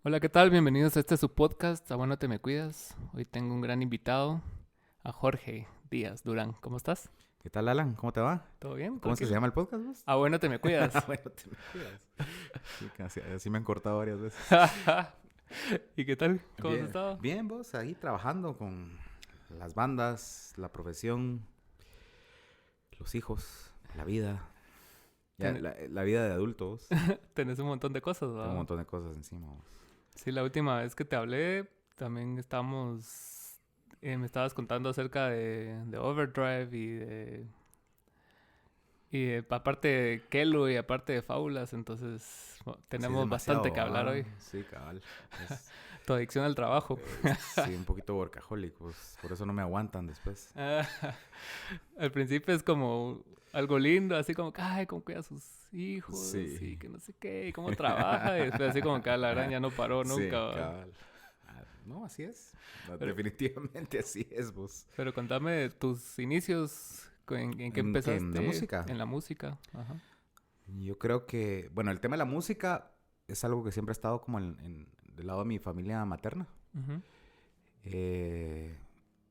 Hola, ¿qué tal? Bienvenidos a este su podcast, A Bueno Te Me Cuidas. Hoy tengo un gran invitado, a Jorge Díaz Durán. ¿Cómo estás? ¿Qué tal, Alan? ¿Cómo te va? ¿Todo bien? ¿Cómo es que se ¿Tranquilo? llama el podcast, vos? A Bueno Te Me Cuidas. Bueno, te me cuidas. Sí, así me han cortado varias veces. ¿Y qué tal? ¿Cómo has Bien, estado? bien, vos, ahí trabajando con las bandas, la profesión, los hijos, la vida. Ya, Ten- la vida de adulto, vos. Tenés un montón de cosas, Tengo un ¿verdad? montón de cosas encima, vos. Sí, la última vez que te hablé, también estábamos... me estabas contando acerca de Overdrive aparte de Kelo y aparte de Fábulas, entonces Sí, es tenemos bastante demasiado, que hablar ¿ah? hoy. Sí, cabal. Es, Tu adicción al trabajo. sí, un poquito workaholic, vos. Por eso no me aguantan después. Ah, al principio es como algo lindo, así como que, ay, cómo cuida a sus hijos y Sí. que no sé qué, y cómo trabaja. Y después así como que la araña no paró nunca. Sí, ¿Va? cabal. No, así es. Pero, Definitivamente así es, vos. pero contame de tus inicios, en qué ¿En qué? ¿En la empezaste música? en la música. Ajá. Yo creo que, bueno, el tema de la música es algo que siempre ha estado como del lado de mi familia materna. Ujú. Eh,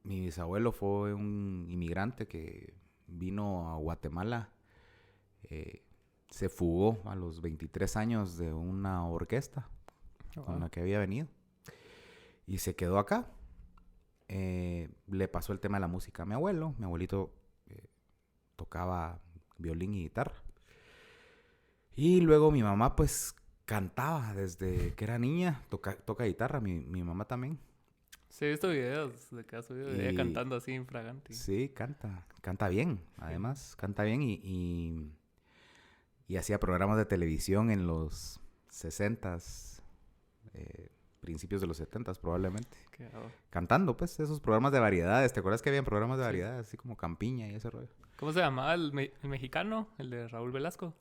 Mi bisabuelo fue un inmigrante que vino a Guatemala. eh, Se fugó a los 23 años de una orquesta con Wow. la que había venido y se quedó acá. Le pasó el tema de la música a mi abuelo. Mi abuelito tocaba violín y guitarra. Y luego mi mamá pues cantaba desde que era niña, toca guitarra, mi mamá también. Sí, he visto videos de que has subido de ella Y cantando así infraganti. sí, canta bien, Sí. además, canta bien y hacía programas de televisión en los 60s, principios de los 70s probablemente. Oh. Cantando pues esos programas de variedades, ¿te acuerdas que habían programas de Sí. variedades así como Campiña y ese rollo? ¿Cómo se llamaba el mexicano? El de Raúl Velasco.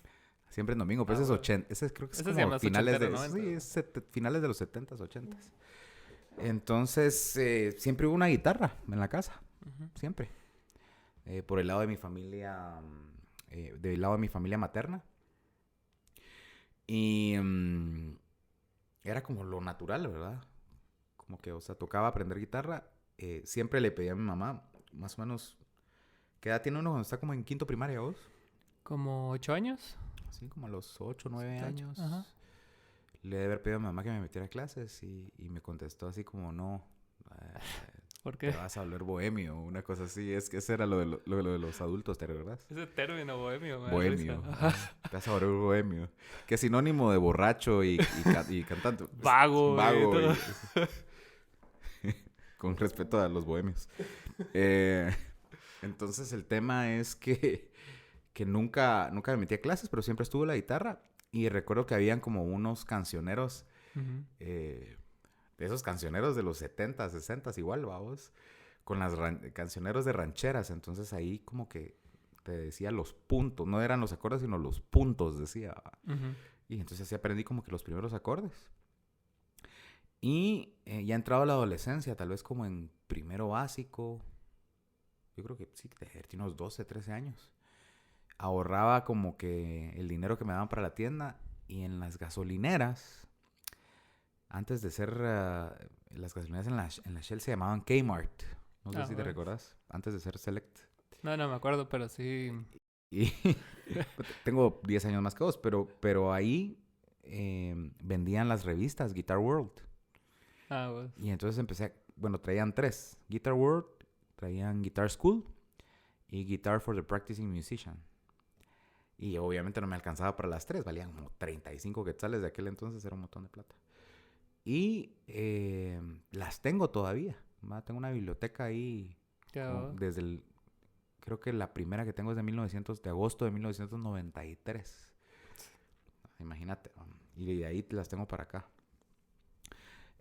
Siempre en domingo, pues Ah, ese es bueno. ese creo que es Ese se como llama finales ochentero, de, 90. sí, es finales de los 70s, 80s. Entonces, siempre hubo una guitarra en la casa, Ujú. siempre. Por el lado de mi familia, del lado de mi familia materna. Y era como lo natural, ¿verdad? Como que, o sea, tocaba aprender guitarra. Siempre le pedía a mi mamá, más o menos, ¿qué edad tiene uno cuando está como en quinto primaria vos? ¿Como 8 años? Así como a los 8 9 7, 8. Ajá. años. Le debe haber pedido a mi mamá que me metiera a clases y me contestó así como, no, ¿Por te qué? vas a volver bohemio, una cosa así. Es que ese era lo de los adultos, ¿te recuerdas? Ese término bohemio me da risa. Bohemio, Ajá. ajá. Te vas a volver bohemio. Que es sinónimo de borracho y cantante. Es Vago y vago todo. y con respeto a los bohemios. Eh, entonces el tema es que nunca me metí a clases, pero siempre estuvo la guitarra. Y recuerdo que habían como unos cancioneros, Ujú. de esos cancioneros de los 70, 60 igual, vamos, con las cancioneros de rancheras. Entonces ahí como que te decía los puntos, no eran los acordes, sino los puntos, decía. Ujú. Y entonces así aprendí como que los primeros acordes. Y ya entrado a la adolescencia, tal vez como en primero básico, yo creo que sí, tenía unos 12, 13 años. Ahorraba como que el dinero que me daban para la tienda y en las gasolineras, antes de ser las gasolineras en la Shell se llamaban Kmart. No sé Ah, si te bueno. recordás, antes de ser Select. No, no me acuerdo, pero sí. Y tengo 10 años más que vos, pero ahí vendían las revistas Guitar World. Ah, pues. Y entonces bueno, traían tres. Guitar World, traían Guitar School y Guitar for the Practicing Musician. Y obviamente no me alcanzaba para las tres, valían como 35 quetzales de aquel entonces, era un montón de plata. Y las tengo todavía, ¿va? Tengo una biblioteca ahí, Ya, como va. creo que la primera que tengo es de agosto de 1993. Imagínate, y de ahí las tengo para acá.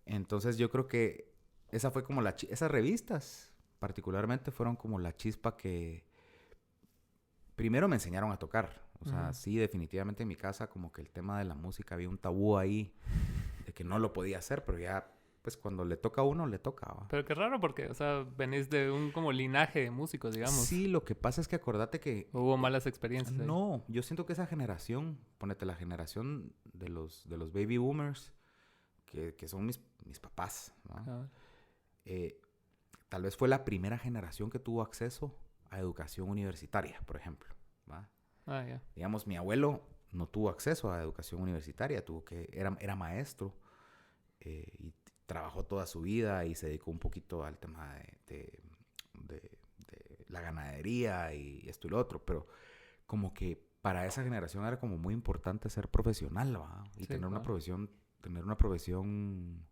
Entonces yo creo que esa fue como esas revistas particularmente fueron como la chispa que primero me enseñaron a tocar. O sea, Ujú. sí, definitivamente en mi casa como que el tema de la música había un tabú ahí de que no lo podía hacer, pero ya pues cuando le toca a uno, le toca, ¿va? Pero qué raro porque, o sea, venís de un como linaje de músicos, digamos. Sí, lo que pasa es que acordate que Hubo malas experiencias ahí. no, yo siento que esa generación, ponete la generación de los baby boomers, que son mis papás, ¿no? Cabal. Tal vez fue la primera generación que tuvo acceso a educación universitaria, por ejemplo, ¿va? Ah, ya. Digamos, mi abuelo no tuvo acceso a educación universitaria, era maestro y trabajó toda su vida y se dedicó un poquito al tema de la ganadería y esto y lo otro, pero como que para esa generación era como muy importante ser profesional, ¿va? Y Sí, cabal. tener una profesión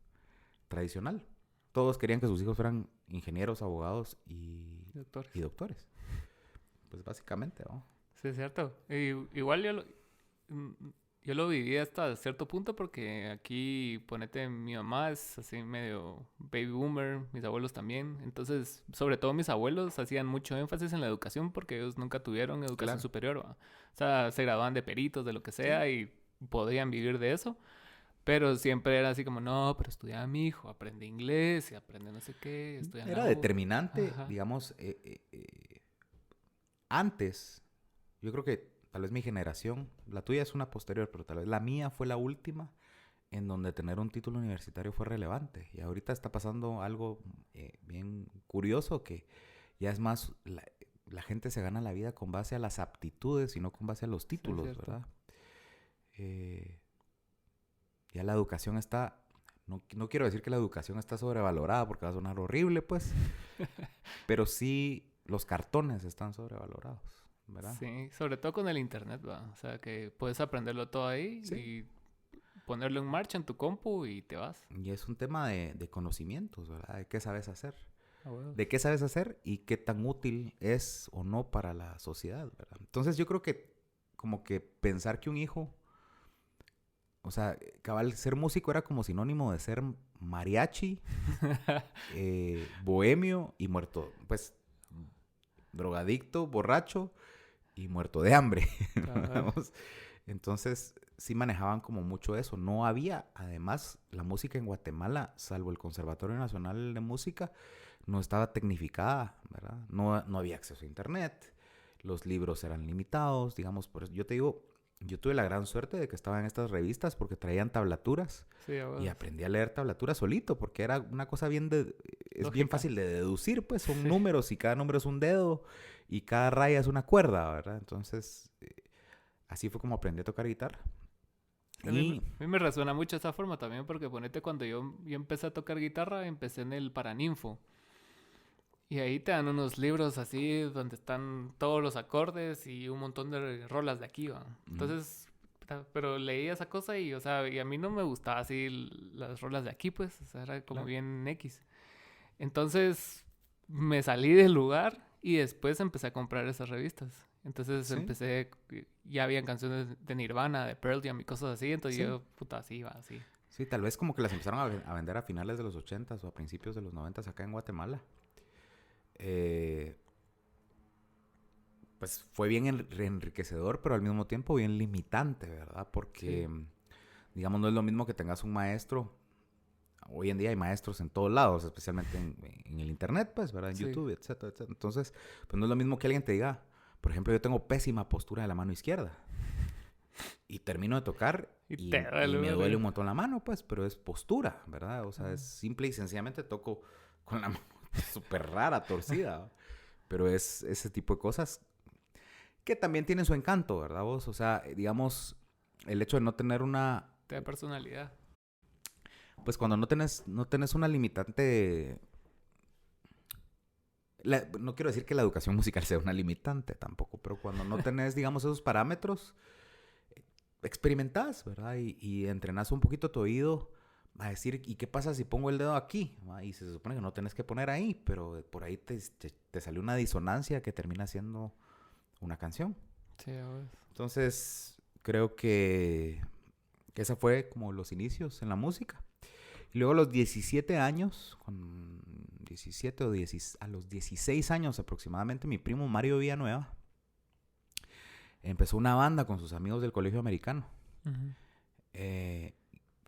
tradicional. Todos querían que sus hijos fueran ingenieros, abogados Doctores. y doctores. Pues básicamente, ¿no? Sí, es cierto. Igual yo lo viví hasta cierto punto porque aquí, ponete, mi mamá es así medio baby boomer, mis abuelos también. Entonces, sobre todo mis abuelos hacían mucho énfasis en la educación porque ellos nunca tuvieron educación Claro. superior, ¿va? O sea, se graduaban de peritos, de lo que sea, Sí. y podían vivir de eso. Pero siempre era así como, no, pero estudia mi hijo, aprende inglés y aprende no sé qué, estudia en la Era U. determinante, Ajá. digamos, antes, yo creo que tal vez mi generación, la tuya es una posterior, pero tal vez la mía fue la última en donde tener un título universitario fue relevante. Y ahorita está pasando algo bien curioso que ya es más, la gente se gana la vida con base a las aptitudes y no con base a los Sí, es títulos, cierto. ¿verdad? Eh, ya la educación está, no quiero decir que la educación está sobrevalorada porque va a sonar horrible, pues, pero sí los cartones están sobrevalorados, ¿verdad? Sí, sobre todo con el internet, va. O sea, que puedes aprenderlo todo ahí Sí. y ponerlo en marcha en tu compu y te vas. Y es un tema de conocimientos, ¿verdad? De qué sabes hacer. A huevos. De qué sabes hacer y qué tan útil es o no para la sociedad, ¿verdad? Entonces yo creo que como que pensar que un hijo, o sea, cabal, ser músico era como sinónimo de ser mariachi, bohemio y muerto, pues, drogadicto, borracho y muerto de hambre. Cabal. Vamos. Entonces sí manejaban como mucho eso. No había, además, la música en Guatemala, salvo el Conservatorio Nacional de Música, no estaba tecnificada, ¿verdad? No había acceso a internet, los libros eran limitados, digamos, por eso yo te digo, yo tuve la gran suerte de que estaba en estas revistas porque traían tablaturas Sí, a y huevos. aprendí a leer tablaturas solito porque era una cosa es bien Lógica. fácil de deducir, pues son Sí. números y cada número es un dedo y cada raya es una cuerda, ¿verdad? Entonces, así fue como aprendí a tocar guitarra. Y, A mí me resuena mucho esa forma también porque ponete cuando yo empecé a tocar guitarra, empecé en el Paraninfo. Y ahí te dan unos libros así donde están todos los acordes y un montón de rolas de aquí, ¿va? ujú, Entonces, pero leía esa cosa y, o sea, y a mí no me gustaba así las rolas de aquí, pues, o sea, era como claro, bien X. Entonces, me salí del lugar y después empecé a comprar esas revistas. Entonces sí, empecé, ya habían canciones de Nirvana, de Pearl Jam y cosas así, entonces sí. yo, puta, así va, así. Sí, tal vez como que las empezaron a vender a finales de los 80s o a principios de los 90s acá en Guatemala. Eh, pues fue bien enriquecedor, pero al mismo tiempo bien limitante, ¿verdad? Sí, Porque, digamos, no es lo mismo que tengas un maestro. Hoy en día hay maestros en todos lados, especialmente en el internet, pues, ¿verdad? En sí. YouTube, etcétera, etcétera. Entonces, pues no es lo mismo que alguien te diga, por ejemplo, yo tengo pésima postura de la mano izquierda. Y termino de tocar Y te y duele, me duele ¿verdad? un montón la mano, pues, pero es postura, ¿verdad? O sea, Ah, es simple y sencillamente toco con la mano súper rara, torcida, ¿va? Pero es ese tipo de cosas que también tienen su encanto, ¿verdad vos? O sea, digamos, el hecho de no tener una, te da personalidad. pues cuando no tenés una limitante, no quiero decir que la educación musical sea una limitante tampoco, pero cuando no tenés, digamos, esos parámetros, experimentás, ¿verdad? Y entrenás un poquito tu oído a decir, ¿y qué pasa si pongo el dedo aquí? ¿Va? Y se supone que no tenés que poner ahí, pero por ahí te salió una disonancia que termina siendo una canción. Sí, a huevos. Entonces, creo que esa fue como los inicios en la música. Y luego a los 17 años, con 17 o 10, a los 16 años aproximadamente, mi primo Mario Villanueva empezó una banda con sus amigos del colegio americano, Ujú. eh,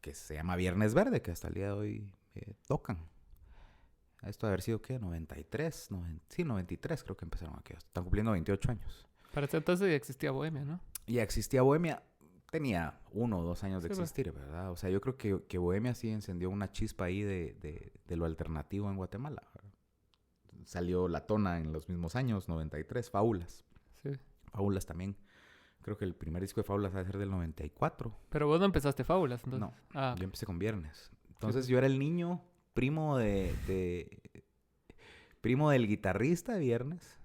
que se llama Viernes Verde, que hasta el día de hoy tocan. Esto de haber sido, ¿qué? 93, sí, 93 creo que empezaron aquí. Están cumpliendo 28 años. Para ese entonces ya existía Bohemia, ¿no? Ya existía Bohemia, tenía 1 o 2 años de Sí, pues. existir, ¿verdad? O sea, yo creo que Bohemia sí encendió una chispa ahí de lo alternativo en Guatemala, ¿verdad? Salió La Tona en los mismos años, 93, Fábulas. Sí. Fábulas también. Creo que el primer disco de Fábulas va a ser del 94. Pero vos no empezaste Fábulas, entonces. No, Ah, yo ok. empecé con Viernes. Sí, Entonces pues. yo era el niño primo primo del guitarrista de Viernes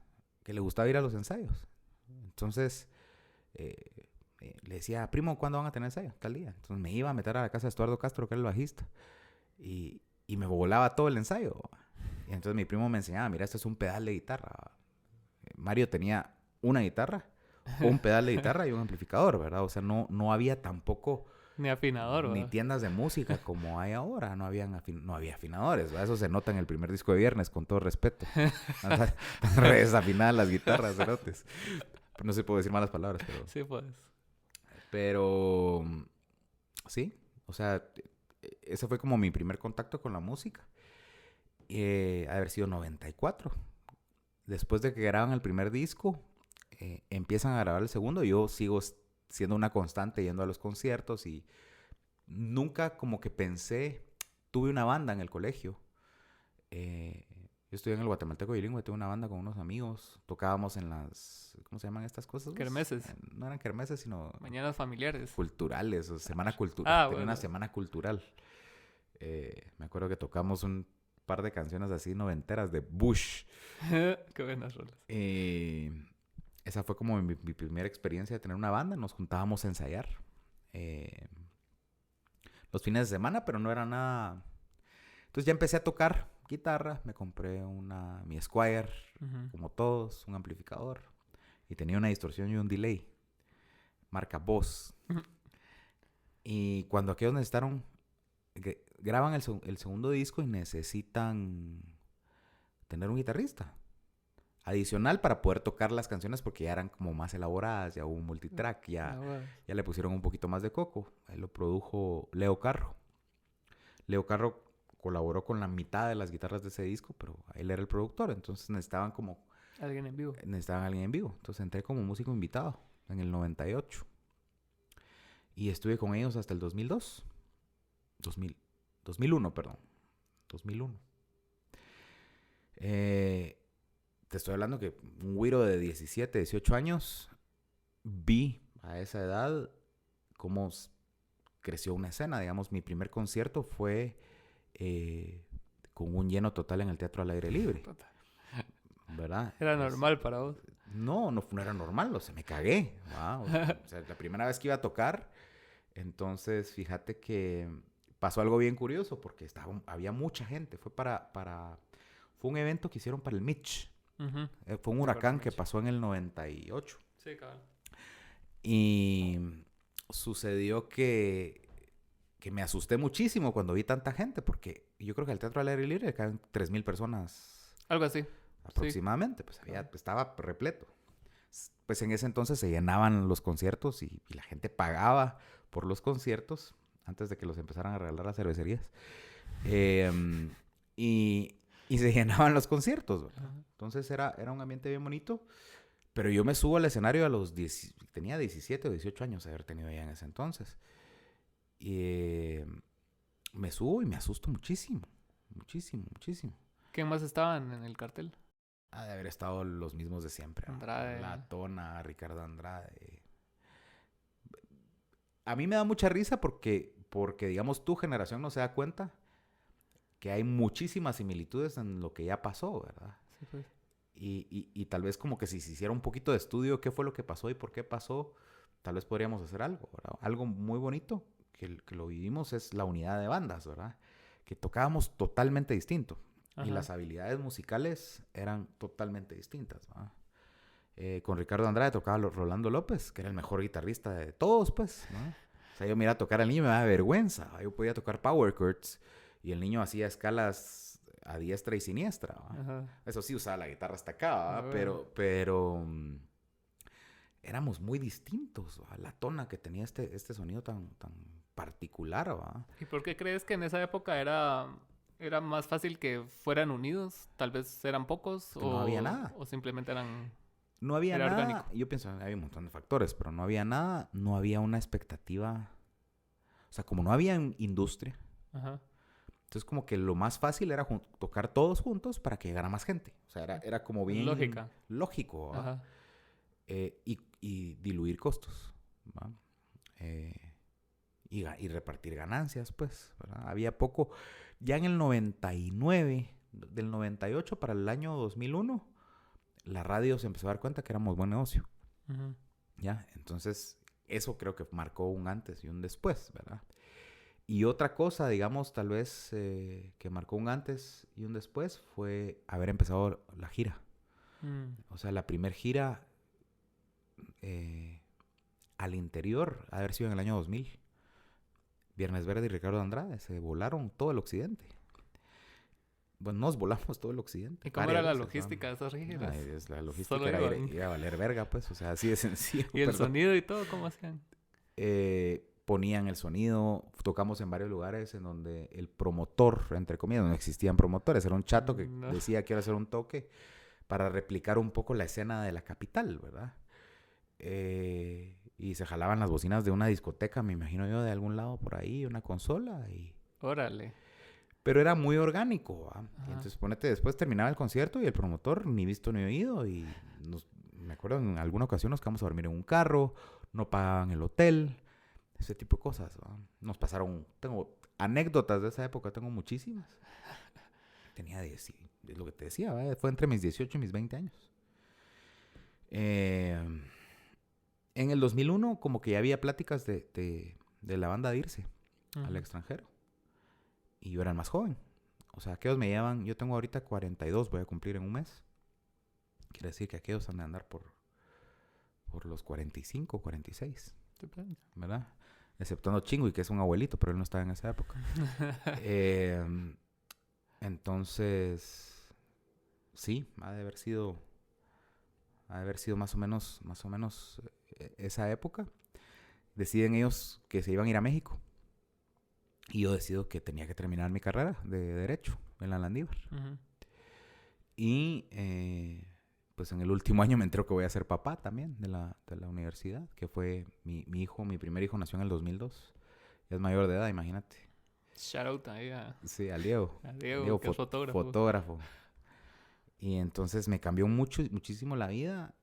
que le gustaba ir a los ensayos. Entonces eh, le decía, primo, ¿cuándo van a tener ensayo? Tal día. Entonces me iba a meter a la casa de Estuardo Castro, que era el bajista, y me volaba todo el ensayo. Y entonces mi primo me enseñaba, mira, este es un pedal de guitarra. Mario tenía una guitarra, un pedal de guitarra y un amplificador, ¿verdad? O sea, no había tampoco Ni afinador, ni ¿verdad? tiendas de música como hay ahora. No había afinadores, ¿verdad? Eso se nota en el primer disco de Viernes, con todo respeto. Están re desafinadas las guitarras, cerotes. No se puede decir malas palabras, Sí, pues. pero sí, o sea, ese fue como mi primer contacto con la música. Ha de haber sido 94. Después de que graban el primer disco, empiezan a grabar el segundo. Yo sigo siendo una constante yendo a los conciertos y nunca como que pensé, tuve una banda en el colegio. Yo estudié en el Guatemalteco Bilingüe, tuve una banda con unos amigos, tocábamos en las, ¿cómo se llaman estas cosas? Kermeses. No eran kermeses, sino Mañanas familiares. culturales, o semana cultural. Ah, Tenía una bueno. semana cultural. Me acuerdo que tocamos un par de canciones así noventeras de Bush. Qué buenas rolas. Esa fue como mi primera experiencia de tener una banda. Nos juntábamos a ensayar los fines de semana, pero no era nada. Entonces ya empecé a tocar guitarra. Me compré mi Squier, Ujú. como todos, un amplificador. Y tenía una distorsión y un delay. Marca Boss. Ujú. Y cuando aquellos necesitaron, graban el segundo disco y necesitan tener un guitarrista adicional para poder tocar las canciones porque ya eran como más elaboradas, ya hubo un multitrack, Ah, bueno. ya le pusieron un poquito más de coco. Él lo produjo Leo Carro. Leo Carro colaboró con la mitad de las guitarras de ese disco, pero él era el productor, entonces Alguien en vivo. necesitaban a alguien en vivo. Entonces entré como músico invitado en el 98 y estuve con ellos hasta el 2002. 2001, perdón. 2001. Te estoy hablando que un güiro de 17, 18 años, vi a esa edad cómo creció una escena. Digamos, mi primer concierto fue con un lleno total en el Teatro al Aire Libre, Puta. ¿verdad? Era normal para vos. No era normal, o sea, me cagué. ¿Va? O sea, la primera vez que iba a tocar, entonces fíjate que pasó algo bien curioso porque había mucha gente. Fue un evento que hicieron para el Mitch. Ujú. Fue un Me acuerdo huracán que mucho. pasó en el 98. Sí, cabal. Y sucedió que me asusté muchísimo cuando vi tanta gente, porque yo creo que al Teatro al Aire Libre caben 3,000 personas Algo así. Sí. aproximadamente. Pues estaba repleto. Pues en ese entonces se llenaban los conciertos y la gente pagaba por los conciertos antes de que los empezaran a regalar las cervecerías. Y, y se llenaban los conciertos, ¿verdad? Ajá. Entonces era un ambiente bien bonito. Pero yo me subo al escenario a los 10, tenía 17 o 18 años de haber tenido ya en ese entonces. Y me subo y me asusto muchísimo. Muchísimo, muchísimo. ¿Quién más estaban en el cartel? Ha de haber estado los mismos de siempre. ¿No? Andrade. La Tona, Ricardo Andrade. A mí me da mucha risa porque, digamos, tu generación no se da cuenta que hay muchísimas similitudes en lo que ya pasó, ¿verdad? Sí, pues. Y tal vez como que si se hiciera un poquito de estudio qué fue lo que pasó y por qué pasó, tal vez podríamos hacer algo, ¿verdad? Algo muy bonito que lo vivimos es la unidad de bandas, ¿verdad? Que tocábamos totalmente distinto. Y Ajá. las habilidades musicales eran totalmente distintas, ¿verdad? Con Ricardo Andrade tocaba Rolando López, que era el mejor guitarrista de todos, pues, ¿no? O sea, yo miraba tocar al niño y me daba vergüenza. Yo podía tocar power chords y el niño hacía escalas a diestra y siniestra, ¿va? Ajá. Eso sí, usaba la guitarra hasta acá, ¿va? Ah, bueno. Pero éramos muy distintos, ¿va? La tona que tenía este sonido tan particular, ¿va? ¿Y por qué crees que en esa época era más fácil que fueran unidos? Tal vez eran pocos Que no había nada. o simplemente eran... No había Era nada. orgánico. Yo pienso, había un montón de factores, pero no había nada. No había una expectativa. O sea, como no había industria, Ajá. entonces como que lo más fácil era tocar todos juntos para que llegara más gente. O sea, era como bien Lógica. lógico, ¿va? Ajá. Y diluir costos, ¿va? Y repartir ganancias, pues, ¿verdad? Había poco. Ya en el 99, del 98 para el año 2001, la radio se empezó a dar cuenta que éramos buen negocio, Ujú. ¿ya? Entonces, eso creo que marcó un antes y un después, ¿verdad? Y otra cosa, digamos, tal vez que marcó un antes y un después fue haber empezado la gira. Mm. O sea, la primer gira al interior, ha de haber sido en el año 2000. Viernes Verde y Ricardo Andrade se volaron todo el occidente. Bueno, nos volamos todo el occidente. ¿Y cómo era la Varias veces, logística de esas giras? Ay, la logística Solo era iban. ir a valer verga, pues. O sea, así de sencillo. ¿Y el perdón. sonido y todo cómo hacían? Ponían el sonido. Tocamos en varios lugares en donde el promotor, entre comillas, no existían promotores. Era un chato que No. decía que iba a hacer un toque para replicar un poco la escena de la capital, ¿verdad? Y se jalaban las bocinas de una discoteca, me imagino yo, de algún lado por ahí, una consola. Órale. Pero era muy orgánico, ¿va? Y Ajá. entonces, ponete, después terminaba el concierto y el promotor ni visto ni oído. Y me acuerdo en alguna ocasión nos quedamos a dormir en un carro, no pagaban el hotel, ese tipo de cosas, ¿va? Nos pasaron, tengo anécdotas de esa época, tengo muchísimas. Tenía 10, es lo que te decía, ¿va? Fue entre mis 18 y mis 20 años. En el 2001 como que ya había pláticas de la banda de irse al Ujú. extranjero. Y yo era el más joven. O sea, aquellos me llevan... Yo tengo ahorita 42, voy a cumplir en un mes. Quiere decir que aquellos han de andar por los 45, 46, Depende. ¿verdad? Exceptuando Chingui, que es un abuelito, pero él no estaba en esa época. Entonces, sí, ha de haber sido más o menos esa época. Deciden ellos que se iban a ir a México. Y yo decido que tenía que terminar mi carrera de Derecho en la Landívar. Ujú. Y pues en el último año me entero que voy a ser papá también de la universidad, que fue mi hijo, mi primer hijo nació en el 2002. Ya es mayor de edad, imagínate. Shout out ahí Sí, a Diego. a Diego, que es fotógrafo. Fotógrafo. Y entonces me cambió muchísimo la vida.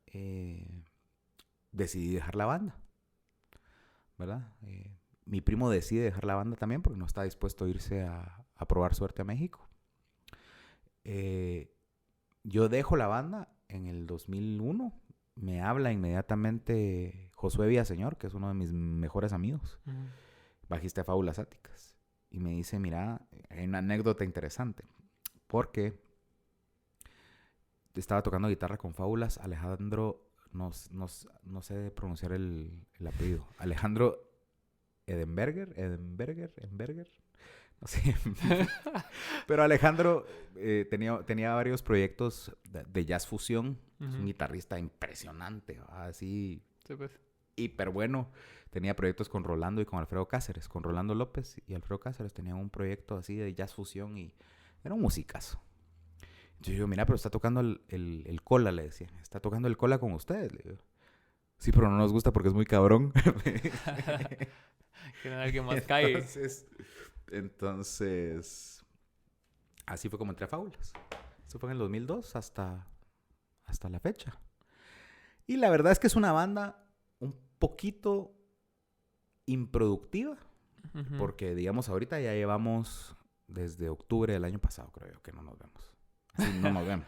Decidí dejar la banda, ¿verdad? Mi primo decide dejar la banda también porque no está dispuesto a irse a probar suerte a México. Yo dejo la banda en el 2001. Me habla inmediatamente Josué Villaseñor, que es uno de mis mejores amigos, Ujú. bajista de Fábulas Áticas. Y me dice, mira, hay una anécdota interesante. Porque estaba tocando guitarra con Fábulas Alejandro, no sé pronunciar el apellido. Alejandro Edenberger, no sé. Pero Alejandro tenía varios proyectos de jazz fusión. Es un Ujú. guitarrista impresionante, ¿va? Así Sí, pues. hiper bueno. Tenía proyectos con Rolando y con Alfredo Cáceres. Con Rolando López y Alfredo Cáceres tenían un proyecto así de jazz fusión y era un musicazo. Entonces yo digo, mira, pero está tocando el cola, le decía. Está tocando el cola con ustedes, le digo. Sí, pero no nos gusta porque es muy cabrón. Que alguien más cae. Entonces, así fue como entré a Fábulas. Eso fue en el 2002 hasta la fecha. Y la verdad es que es una banda un poquito improductiva. Ujú. Porque, digamos, ahorita ya llevamos desde octubre del año pasado, creo yo, que no nos vemos. Sí, no nos vemos.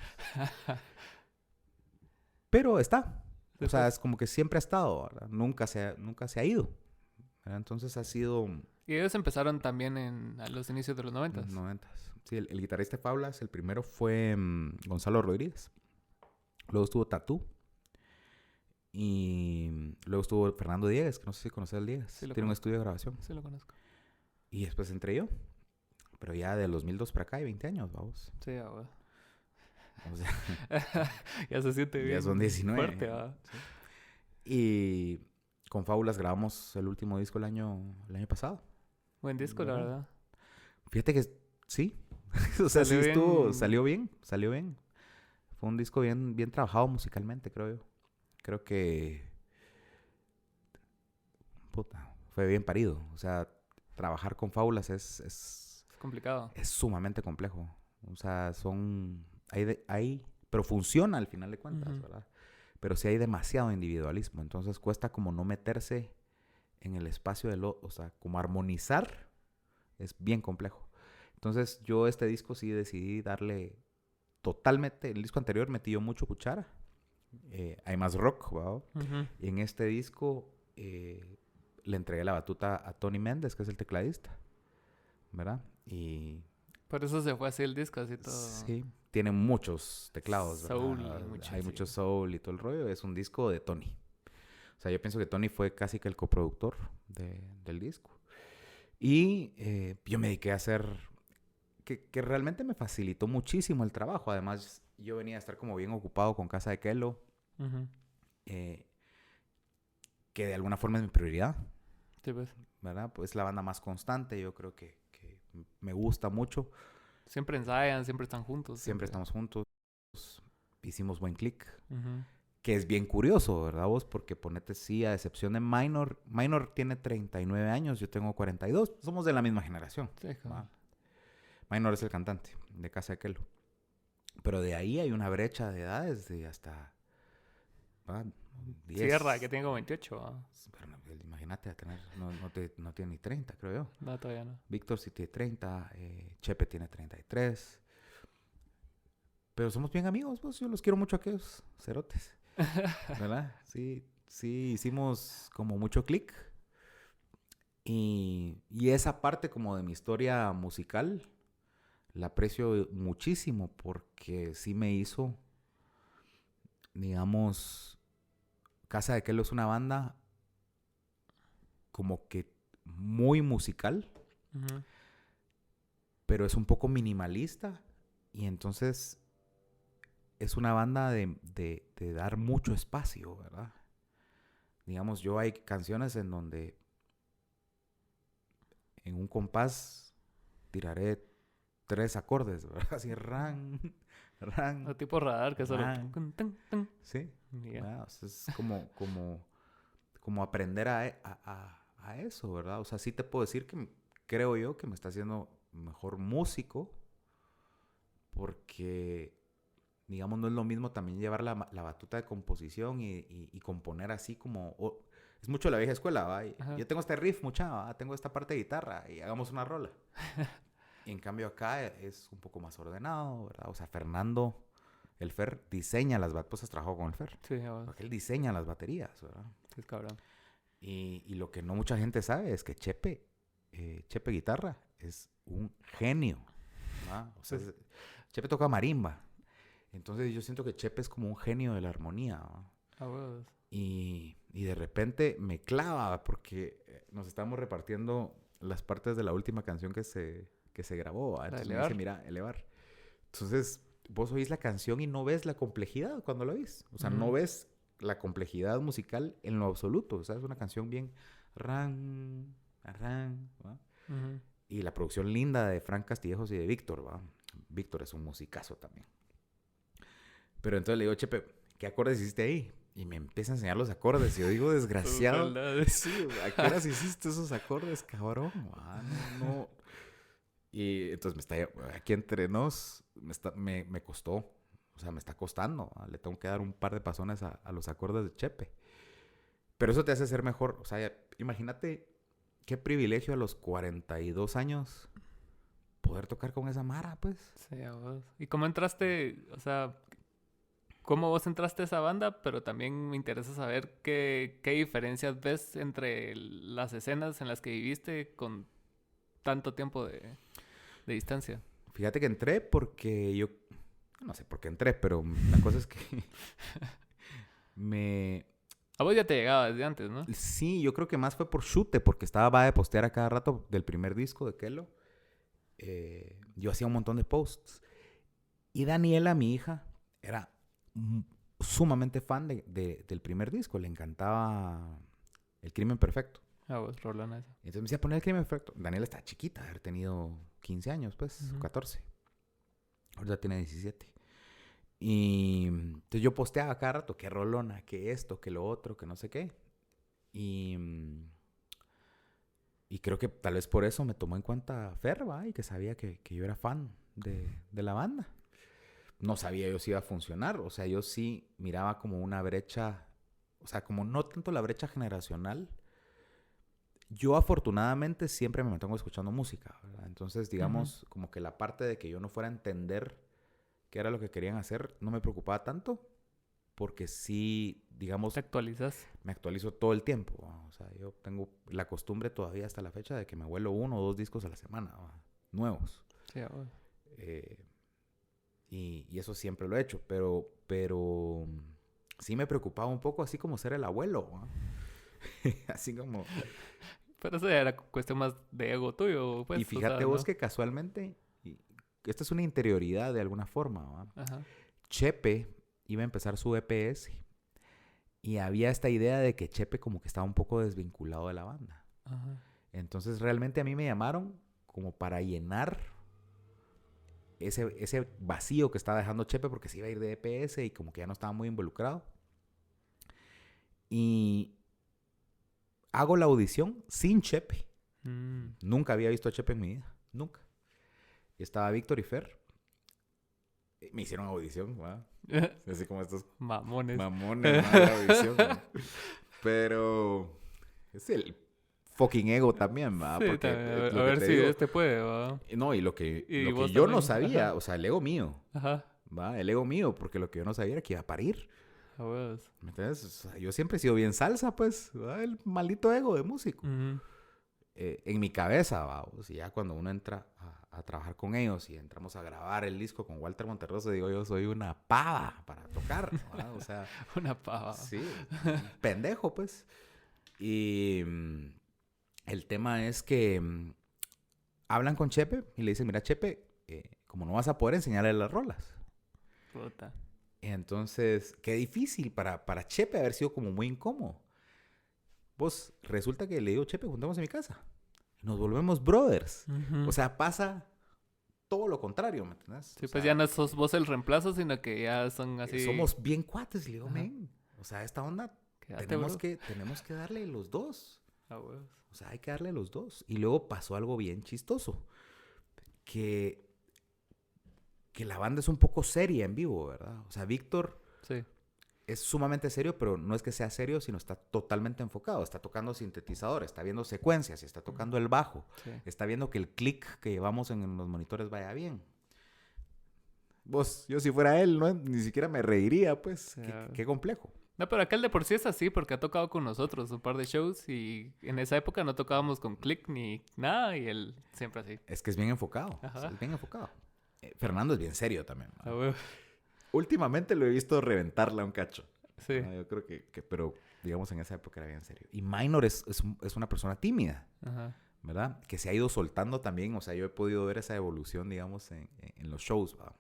Pero está. Sí, O sea, pues. es como que siempre ha estado, ¿verdad? Nunca se ha ido, ¿verdad? Entonces ha sido Y ellos empezaron también a los inicios de los 90. los 90s. Sí, el guitarrista de Fábulas, el primero fue Gonzalo Rodríguez. Luego estuvo Tatú. Y luego estuvo Fernando Diegues, que no sé si conoces al Diegues. Sí, lo Tiene un conozco. estudio de grabación. Sí, lo conozco. Y después entré yo. Pero ya del 2002 para acá hay 20 años, vamos. Sí, güey. O sea, Ya se siente ya bien. son 19. Fuerte, ¿va? Y con Fábulas grabamos el último disco el año pasado. Buen disco, la ¿Verdad? verdad. Fíjate que sí. O sea, Salió sí estuvo, bien. salió bien. Fue un disco bien trabajado musicalmente, creo yo. Creo que... Puta, fue bien parido. O sea, trabajar con fábulas Es complicado. es sumamente complejo. O sea, son... pero funciona al final de cuentas, Ujú. ¿verdad? Pero sí hay demasiado individualismo. Entonces cuesta como no meterse en el espacio de lo... O sea, como armonizar es bien complejo. Entonces yo este disco sí decidí darle totalmente... El disco anterior metí yo mucho cuchara. Hay más rock, ¿verdad? Ujú. Y en este disco le entregué la batuta a Tony Méndez, que es el tecladista, ¿verdad? Y Por eso se fue así el disco, así todo sí, tiene muchos teclados, soul y ¿verdad? mucho Hay así. mucho soul y todo el rollo. Es un disco de Tony. O sea, yo pienso que Tony fue casi que el coproductor del disco. Y yo me dediqué a hacer... Que realmente me facilitó muchísimo el trabajo. Además, yo venía a estar como bien ocupado con Casa de Kelo, Ujú. eh, que de alguna forma es mi prioridad, Sí, pues. ¿verdad? Pues la banda más constante, yo creo que me gusta mucho. Siempre ensayan, siempre están juntos, Siempre siempre. estamos juntos, hicimos buen click. Ujú. Que es bien curioso, ¿verdad vos? Porque ponete sí, a excepción de Minor. Minor tiene 39 años, yo tengo 42. Somos de la misma generación, Sí, cabrón. ¿va? Minor es el cantante de Casa de Kelo. Pero de ahí hay una brecha de edades de hasta... ¿va? Sierra, 10. que tengo 28. ¿Va? Pero imagínate, no tiene ni 30, creo yo. No, todavía no. Víctor sí tiene 30, Chepe tiene 33. Pero somos bien amigos, pues yo los quiero mucho a aquellos cerotes, ¿verdad? Sí, sí, hicimos como mucho click. Y esa parte como de mi historia musical la aprecio muchísimo porque sí me hizo, digamos, Casa de Kelo es una banda como que muy musical, Ujú. pero es un poco minimalista y entonces es una banda de dar mucho espacio, ¿verdad? Digamos, yo hay canciones en donde en un compás tiraré 3 acordes, ¿verdad? Así, ran, O ran, tipo radar, que solo... ran. tun, tun, tun. Sí, Y ya. ¿verdad? O sea, es como aprender a eso, ¿verdad? O sea, sí te puedo decir que creo yo que me está haciendo mejor músico porque, digamos, no es lo mismo también llevar la batuta de composición y componer así como... es mucho la vieja escuela, ¿va? Ajá. Yo tengo este riff, mucha, ¿va? Tengo esta parte de guitarra y hagamos una rola. Y en cambio acá es un poco más ordenado, ¿verdad? O sea, Fernando, el Fer, diseña las baterías, pues has trabajado con el Fer, Sí, a vos. porque él diseña las baterías, ¿verdad? Sí, es cabrón. Y lo que no mucha gente sabe es que Chepe Guitarra es un genio, ¿verdad? O sea, Pues, Chepe toca marimba, entonces yo siento que Chepe es como un genio de la armonía, ¿verdad? a vos. Y de repente me clava porque nos estamos repartiendo las partes de la última canción que se grabó, ¿va? La de Entonces me dice, elevar. mira, elevar. Entonces vos oís la canción y no ves la complejidad cuando la oís. O sea, no Ujú. ves la complejidad musical en lo absoluto. O sea, es una canción bien ran, ran, ¿va? Ujú. Y la producción linda de Frank Castillejos y de Víctor, ¿va? Víctor es un musicazo también. Pero entonces le digo, Chepe, ¿qué acordes hiciste ahí? Y me empieza a enseñar los acordes. Y yo digo, Sus desgraciado. maldades. Sí, ¿a qué horas hiciste esos acordes, cabrón? Ah, no, no. Y entonces aquí entre nos, me costó. O sea, me está costando. Le tengo que dar un par de pasones a los acordes de Chepe. Pero eso te hace ser mejor. O sea, imagínate qué privilegio a los 42 años poder tocar con esa mara, pues. Sí, a vos. ¿Y cómo entraste? O sea, ¿cómo vos entraste a esa banda? Pero también me interesa saber qué diferencias ves entre las escenas en las que viviste con tanto tiempo de distancia. Fíjate que entré porque yo... No sé por qué entré, pero la cosa es que me... A vos ya te llegaba desde antes, ¿no? Sí, yo creo que más fue por chute, porque va de postear a cada rato del primer disco de Kelo. Yo hacía un montón de posts. Y Daniela, mi hija, era sumamente fan del primer disco. Le encantaba El Crimen Perfecto. A vos, Rolona esa. Entonces me decía, poner El Crimen Perfecto. Daniela está chiquita, de haber tenido 15 años, pues, Ujú. 14. Ahorita tiene 17. Y entonces yo posteaba cada rato, qué rolona, qué esto, qué lo otro, que no sé qué. Y, y creo que tal vez por eso me tomó en cuenta Fer, ¿va? Y que sabía que yo era fan de la banda. No sabía yo si iba a funcionar. O sea, yo sí miraba como una brecha, o sea, como no tanto la brecha generacional. Yo afortunadamente siempre me mantengo escuchando música, ¿verdad? Entonces, digamos, como que la parte de que yo no fuera a entender qué era lo que querían hacer, no me preocupaba tanto, porque sí, digamos, Te actualizas. me actualizo todo el tiempo, ¿va? O sea, yo tengo la costumbre todavía hasta la fecha de que me vuelo 1 o 2 discos a la semana, ¿va? Nuevos. Sí, a huevo. Eh, y eso siempre lo he hecho, pero sí me preocupaba un poco, así como ser el abuelo, ¿va? Así como... Pero eso ya era cuestión más de ego tuyo, pues. Y O sea, fíjate vos ¿no? que casualmente, esta es una interioridad de alguna forma, ¿va? Ajá. Chepe iba a empezar su EPS y había esta idea de que Chepe como que estaba un poco desvinculado de la banda. Ajá. Entonces realmente a mí me llamaron como para llenar ese vacío que estaba dejando Chepe porque se iba a ir de EPS y como que ya no estaba muy involucrado. Y hago la audición sin Chepe. Mm. Nunca había visto a Chepe en mi vida. Nunca. Y estaba Víctor y Fer. Me hicieron audición, ¿va? Así como estos Mamones. mamones, ¿va? La audición, ¿va? Pero es el fucking ego también, ¿va? Sí, Porque también. A lo que ver te si digo... este puede, ¿va? No, y lo que Y vos yo no también. sabía, Ajá. o sea, el ego mío, Ajá. ¿va? El ego mío, porque lo que yo no sabía era que iba a parir. A huevos. ¿Me entiendes? O sea, yo siempre he sido bien salsa, pues, ¿va? El maldito ego de músico. Ujú. En mi cabeza, ¿va? O sea, ya cuando uno entra a trabajar con ellos y entramos a grabar el disco con Walter Monterroso, digo, yo soy una pava para tocar, ¿va? O sea, Una pava. sí, un pendejo, pues. Y el tema es que hablan con Chepe y le dicen, mira, Chepe, como no vas a poder enseñarle las rolas. Puta. Entonces, qué difícil para Chepe haber sido como muy incómodo. Pues resulta que le digo, Chepe, juntamos en mi casa. Y nos volvemos brothers. Ujú. O sea, pasa todo lo contrario, ¿me entiendes? Sí, O pues sea, ya no sos vos el reemplazo, sino que ya son así. somos bien cuates. Y le digo, Ajá. men, o sea, esta onda Quédate, tenemos bro. que darle los dos. A huevos. O sea, hay que darle los dos. Y luego pasó algo bien chistoso. Que la banda es un poco seria en vivo, ¿verdad? O sea, Víctor Sí. es sumamente serio, pero no es que sea serio, sino está totalmente enfocado. Está tocando sintetizador, está viendo secuencias, está tocando el bajo, Sí. está viendo que el clic que llevamos en los monitores vaya bien. Vos, yo si fuera él, no, ni siquiera me reiría, pues. Sí, Qué complejo. No, pero aquel de por sí es así porque ha tocado con nosotros un par de shows y en esa época no tocábamos con click ni nada y él siempre así. Es que es bien enfocado. Ajá. Es bien enfocado. Fernando es bien serio también. A huevos. Últimamente lo he visto reventarla un cacho. Sí. Yo creo pero digamos en esa época era bien serio. Y Minor es una persona tímida, Ajá. ¿verdad? Que se ha ido soltando también. O sea, yo he podido ver esa evolución, digamos, en los shows, ¿va?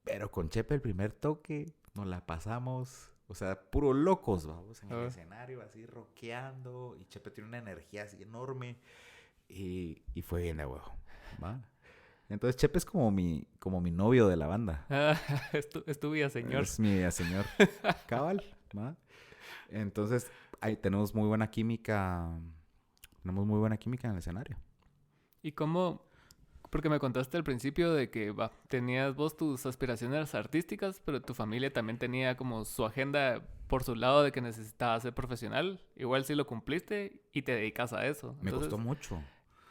Pero con Chepe el primer toque nos la pasamos, o sea, puro locos, vamos, en el escenario así rockeando. Y Chepe tiene una energía así enorme. Y fue bien de huevo, ¿va? Entonces Chepe es como mi novio de la banda. Ah, es tu vida, señor. Es mi señor cabal, ¿va? Entonces, ahí tenemos muy buena química. Tenemos muy buena química en el escenario. ¿Y cómo? Porque me contaste al principio de que tenías vos tus aspiraciones artísticas, pero tu familia también tenía como su agenda por su lado de que necesitabas ser profesional. Igual sí lo cumpliste y te dedicas a eso. Me Entonces, costó mucho.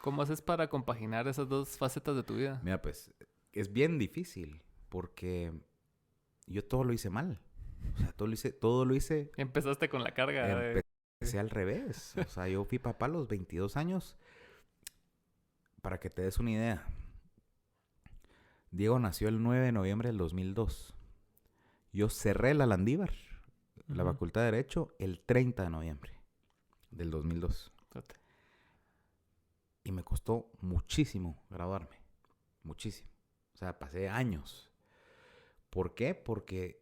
¿cómo haces para compaginar esas dos facetas de tu vida? Mira, pues, es bien difícil porque yo todo lo hice mal. O sea, todo lo hice. Empezaste con la carga de... Empecé al revés. O sea, yo fui papá a los 22 años. Para que te des una idea. Diego nació el 9 de noviembre del 2002. Yo cerré la Landívar, la Facultad de Derecho, el 30 de noviembre del 2002. Espérate. Y me costó muchísimo graduarme. Muchísimo. O sea, pasé años. ¿Por qué? Porque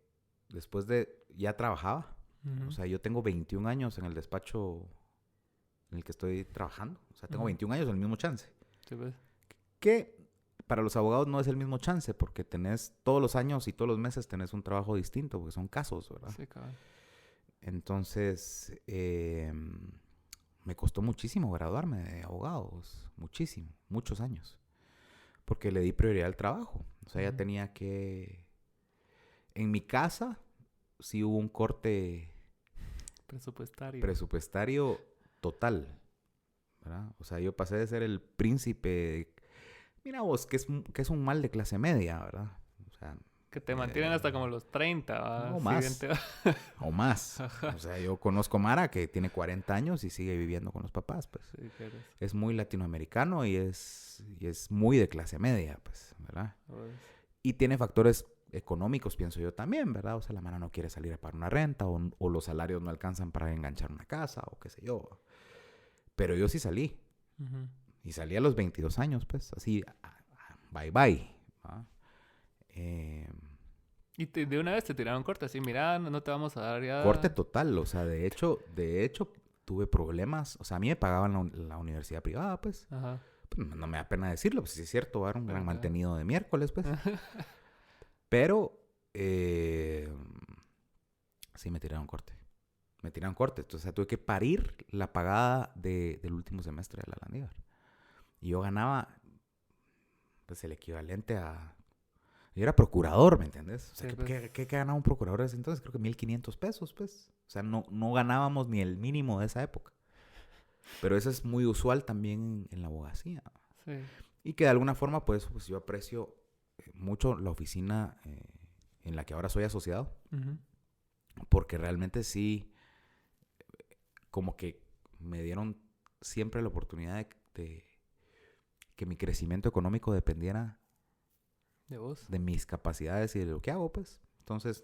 después de... Ya trabajaba. O sea, yo tengo 21 años en el despacho en el que estoy trabajando. O sea, tengo 21 años, el mismo chance. Sí, pues. Que para los abogados no es el mismo chance porque tenés todos los años y todos los meses tenés un trabajo distinto porque son casos, ¿verdad? Sí, cabrón. Entonces, me costó muchísimo graduarme de abogados, muchísimo, muchos años, porque le di prioridad al trabajo. O sea, ya tenía que... En mi casa sí hubo un corte presupuestario total, ¿verdad? O sea, yo pasé de ser el príncipe, mira vos, que es un mal de clase media, ¿verdad? O sea, que te mantienen hasta como los 30, ¿va? O más. O más. O sea, yo conozco Mara que tiene 40 años y sigue viviendo con los papás, pues. Sí, claro. Es muy latinoamericano y es muy de clase media, pues, ¿verdad? Pues. Y tiene factores económicos, pienso yo también, ¿verdad? O sea, la Mara no quiere salir a pagar una renta o los salarios no alcanzan para enganchar una casa o qué sé yo. Pero yo sí salí. Uh-huh. Y salí a los 22 años, pues, así, bye bye, ¿verdad? Y de una vez te tiraron corte, así, mira, no te vamos a dar ya... Corte total, o sea, de hecho, tuve problemas. O sea, a mí me pagaban la universidad privada, pues. Ajá. Pues no me da pena decirlo, pues sí es cierto, era un gran mantenido de miércoles, pues. Pero, sí me tiraron corte. Entonces, o sea, tuve que parir la pagada del último semestre de la Landívar. Y yo ganaba, pues, el equivalente a... Yo era procurador, ¿me entiendes? O sea, Sí, ¿qué ganaba un procurador desde entonces? Creo que 1,500 pesos, pues. O sea, no ganábamos ni el mínimo de esa época. Pero eso es muy usual también en la abogacía. Sí. Y que de alguna forma, pues yo aprecio mucho la oficina en la que ahora soy asociado. Uh-huh. Porque realmente sí, como que me dieron siempre la oportunidad de que mi crecimiento económico dependiera ¿de vos? De mis capacidades y de lo que hago, pues. Entonces,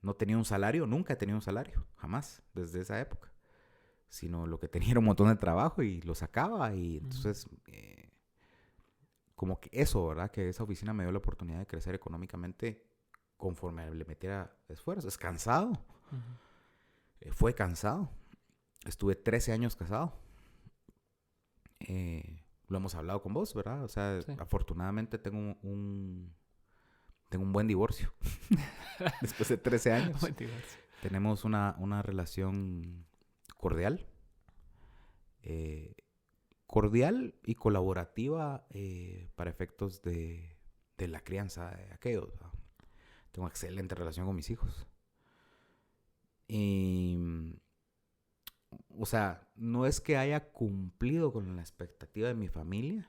no tenía un salario, nunca he tenido un salario, jamás, desde esa época. Sino lo que tenía era un montón de trabajo y lo sacaba. Y entonces, como que eso, ¿verdad? Que esa oficina me dio la oportunidad de crecer económicamente conforme le metiera esfuerzo. Es cansado. Uh-huh. Fue cansado. Estuve 13 años casado. Lo hemos hablado con vos, ¿verdad? O sea, sí. Afortunadamente tengo un buen divorcio. Después de 13 años. Buen divorcio. Tenemos una relación cordial. Cordial y colaborativa para efectos de la crianza de aquellos, ¿verdad? Tengo excelente relación con mis hijos. Y... O sea, no es que haya cumplido con la expectativa de mi familia,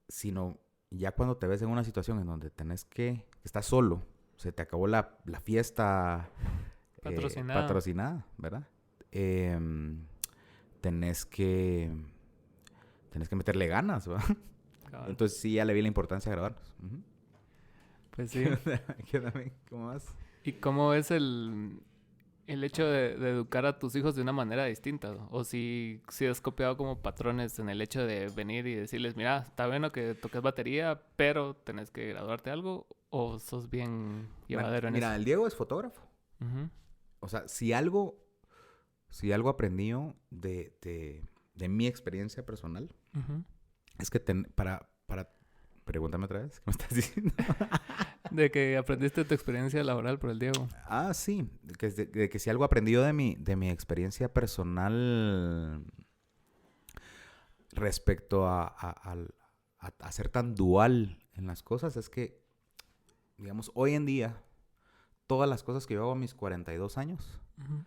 sino ya cuando te ves en una situación en donde estás solo, se te acabó la fiesta patrocinada, ¿verdad? Tenés que meterle ganas, ¿verdad? Claro. Entonces sí, ya le vi la importancia de grabarnos. Uh-huh. Pues sí. ¿Cómo vas? ¿Y cómo es el hecho de educar a tus hijos de una manera distinta? O si has copiado como patrones en el hecho de venir y decirles, mira, está bueno que toques batería, pero tenés que graduarte algo, o sos bien llevadero en eso. Mira, el Diego es fotógrafo. Uh-huh. O sea, si algo aprendí de mi experiencia personal, uh-huh, es que para pregúntame otra vez, ¿qué me estás diciendo? De que aprendiste tu experiencia laboral por el Diego. Ah, sí. De que si algo aprendido de mi experiencia personal respecto a ser tan dual en las cosas es que, digamos, hoy en día, todas las cosas que yo hago a mis 42 años uh-huh,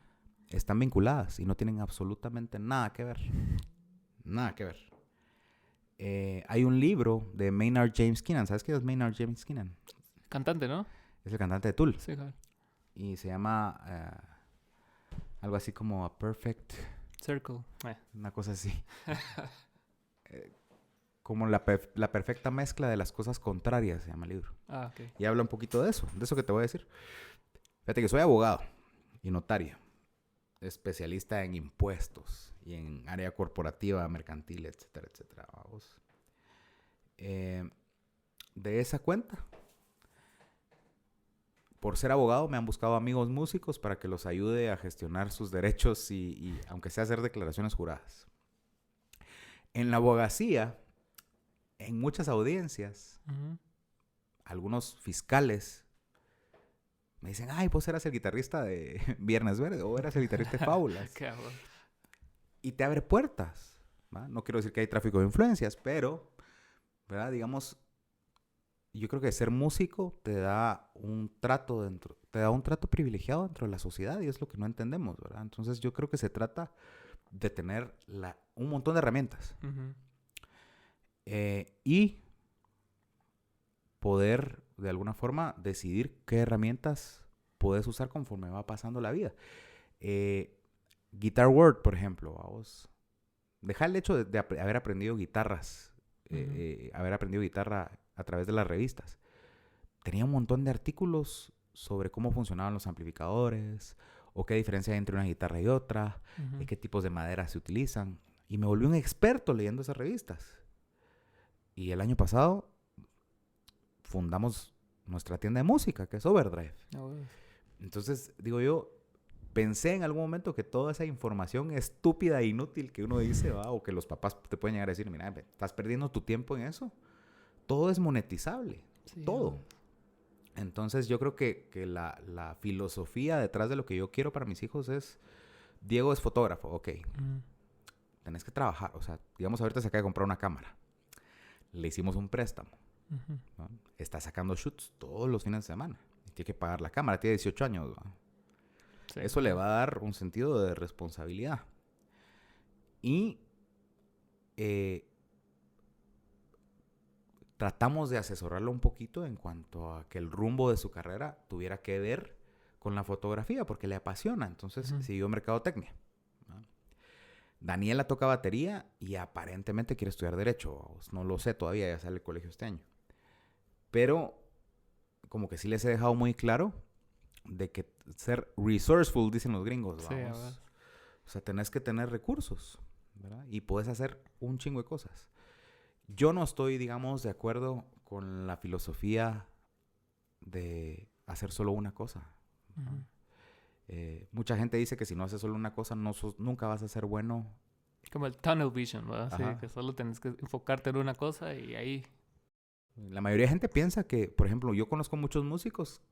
están vinculadas y no tienen absolutamente nada que ver. Nada que ver. Hay un libro de Maynard James Keenan. ¿Sabes qué es Maynard James Keenan? Cantante, ¿no? Es el cantante de Tool. Sí, claro. Y se llama algo así como A Perfect Circle. Una cosa así. Como la perfecta mezcla de las cosas contrarias, se llama el libro. Ah, ok. Y habla un poquito de eso que te voy a decir. Fíjate que soy abogado y notario. Especialista en impuestos y en área corporativa, mercantil, etcétera, etcétera. Vamos. De esa cuenta, por ser abogado, me han buscado amigos músicos para que los ayude a gestionar sus derechos y aunque sea hacer declaraciones juradas. En la abogacía en muchas audiencias, Ujú. algunos fiscales me dicen, ay, vos eras el guitarrista de Viernes Verde o eras el guitarrista de Fábulas. Qué amor. Y te abre puertas, ¿va? No quiero decir que hay tráfico de influencias, pero, ¿verdad? Digamos, yo creo que ser músico te da un trato privilegiado dentro de la sociedad y es lo que no entendemos, ¿verdad? Entonces yo creo que se trata de tener un montón de herramientas Ujú. y poder de alguna forma decidir qué herramientas puedes usar conforme va pasando la vida. Guitar World, por ejemplo, vamos. Deja el hecho de haber aprendido guitarras, haber aprendido guitarra a través de las revistas. Tenía un montón de artículos sobre cómo funcionaban los amplificadores o qué diferencia hay entre una guitarra y otra, Ujú. qué tipos de madera se utilizan. Y me volví un experto leyendo esas revistas. Y el año pasado fundamos nuestra tienda de música, que es Overdrive. Ah, bueno. Entonces, digo yo, pensé en algún momento que toda esa información estúpida e inútil que uno dice, ¿va? O que los papás te pueden llegar a decir, mira, estás perdiendo tu tiempo en eso. Todo es monetizable. Sí, Todo. Entonces, yo creo que la filosofía detrás de lo que yo quiero para mis hijos es, Diego es fotógrafo, ok. Ujú. Tenés que trabajar. O sea, digamos, ahorita se acaba de comprar una cámara. Le hicimos un préstamo. Ujú. ¿No? Está sacando shoots todos los fines de semana. Y tiene que pagar la cámara. Tiene 18 años, ¿no? Sí, Eso le va a dar un sentido de responsabilidad. Y tratamos de asesorarlo un poquito en cuanto a que el rumbo de su carrera tuviera que ver con la fotografía, porque le apasiona. Entonces siguió mercadotecnia, ¿no? Daniela toca batería y aparentemente quiere estudiar Derecho. No lo sé todavía, ya sale del colegio este año. Pero como que sí les he dejado muy claro de que ser resourceful, dicen los gringos, sí, vamos. a O sea, tenés que tener recursos, ¿verdad? Y puedes hacer un chingo de cosas. Yo no estoy, digamos, de acuerdo con la filosofía de hacer solo una cosa, ¿no? Ujú. Mucha gente dice que si no haces solo una cosa, nunca vas a ser bueno. Como el tunnel vision, ¿verdad? Sí, Ajá. que solo tenés que enfocarte en una cosa y ahí. La mayoría de gente piensa que, por ejemplo, yo conozco muchos músicos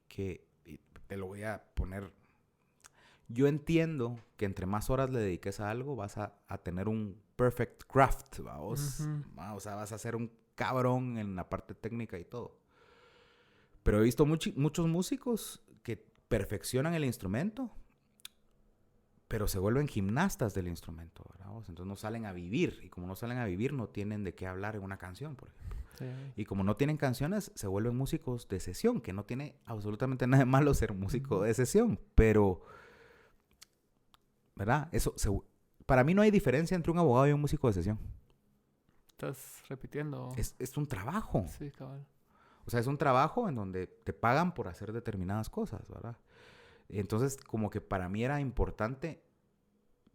que, y te lo voy a poner, yo entiendo que entre más horas le dediques a algo, vas a tener un perfect craft, ¿vamos? Ujú. O sea, vas a ser un cabrón en la parte técnica y todo. Pero he visto muchos músicos que perfeccionan el instrumento, pero se vuelven gimnastas del instrumento, ¿verdad? Entonces no salen a vivir. Y como no salen a vivir, no tienen de qué hablar en una canción, por ejemplo. Sí. Y como no tienen canciones, se vuelven músicos de sesión, que no tiene absolutamente nada de malo ser músico de sesión. Pero, ¿verdad? Para mí no hay diferencia entre un abogado y un músico de sesión. Estás repitiendo. Es un trabajo. Sí, cabal. O sea, es un trabajo en donde te pagan por hacer determinadas cosas, ¿verdad? Entonces, como que para mí era importante,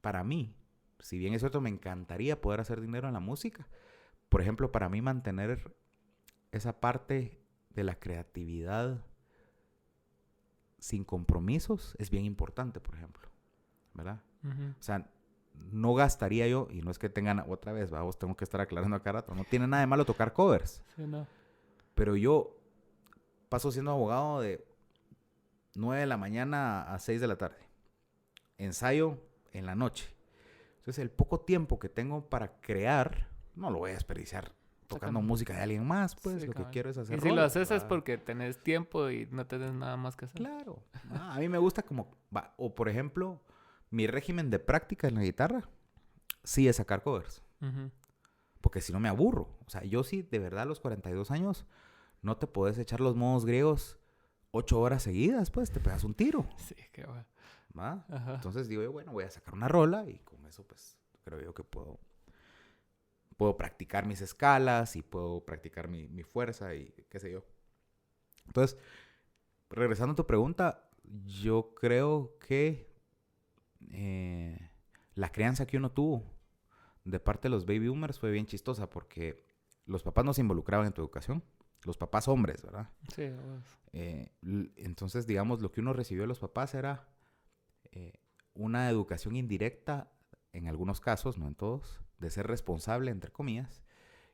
para mí, si bien es cierto, me encantaría poder hacer dinero en la música. Por ejemplo, para mí mantener esa parte de la creatividad sin compromisos es bien importante, por ejemplo, ¿verdad? Ujú. O sea, no gastaría yo, y no es que tengan, otra vez, vamos, tengo que estar aclarando acá rato, no tiene nada de malo tocar covers, Sí, no. pero yo paso siendo abogado de 9 de la mañana a 6 de la tarde. Ensayo en la noche. Entonces, el poco tiempo que tengo para crear, no lo voy a desperdiciar tocando música de alguien más, pues. Sí, Lo que cabal. quiero es hacer Y si lo rolas, haces es ¿verdad? porque tenés tiempo y no tenés nada más que hacer. Claro. A mí me gusta como... o, por ejemplo, mi régimen de práctica en la guitarra sí es sacar covers. Ujú. Porque si no me aburro. O sea, yo sí, de verdad, a los 42 años, no te podés echar los modos griegos 8 horas seguidas, pues. Te pegas un tiro. Sí, qué bueno. ¿Va? Ajá. Entonces digo yo, bueno, voy a sacar una rola y con eso, pues, creo yo que puedo practicar mis escalas y puedo practicar mi fuerza y qué sé yo. Entonces, regresando a tu pregunta, yo creo que la crianza que uno tuvo de parte de los baby boomers fue bien chistosa porque los papás no se involucraban en tu educación. Los papás hombres, ¿verdad? Sí, vos. Entonces, digamos, lo que uno recibió de los papás era una educación indirecta, en algunos casos, no en todos, de ser responsable, entre comillas,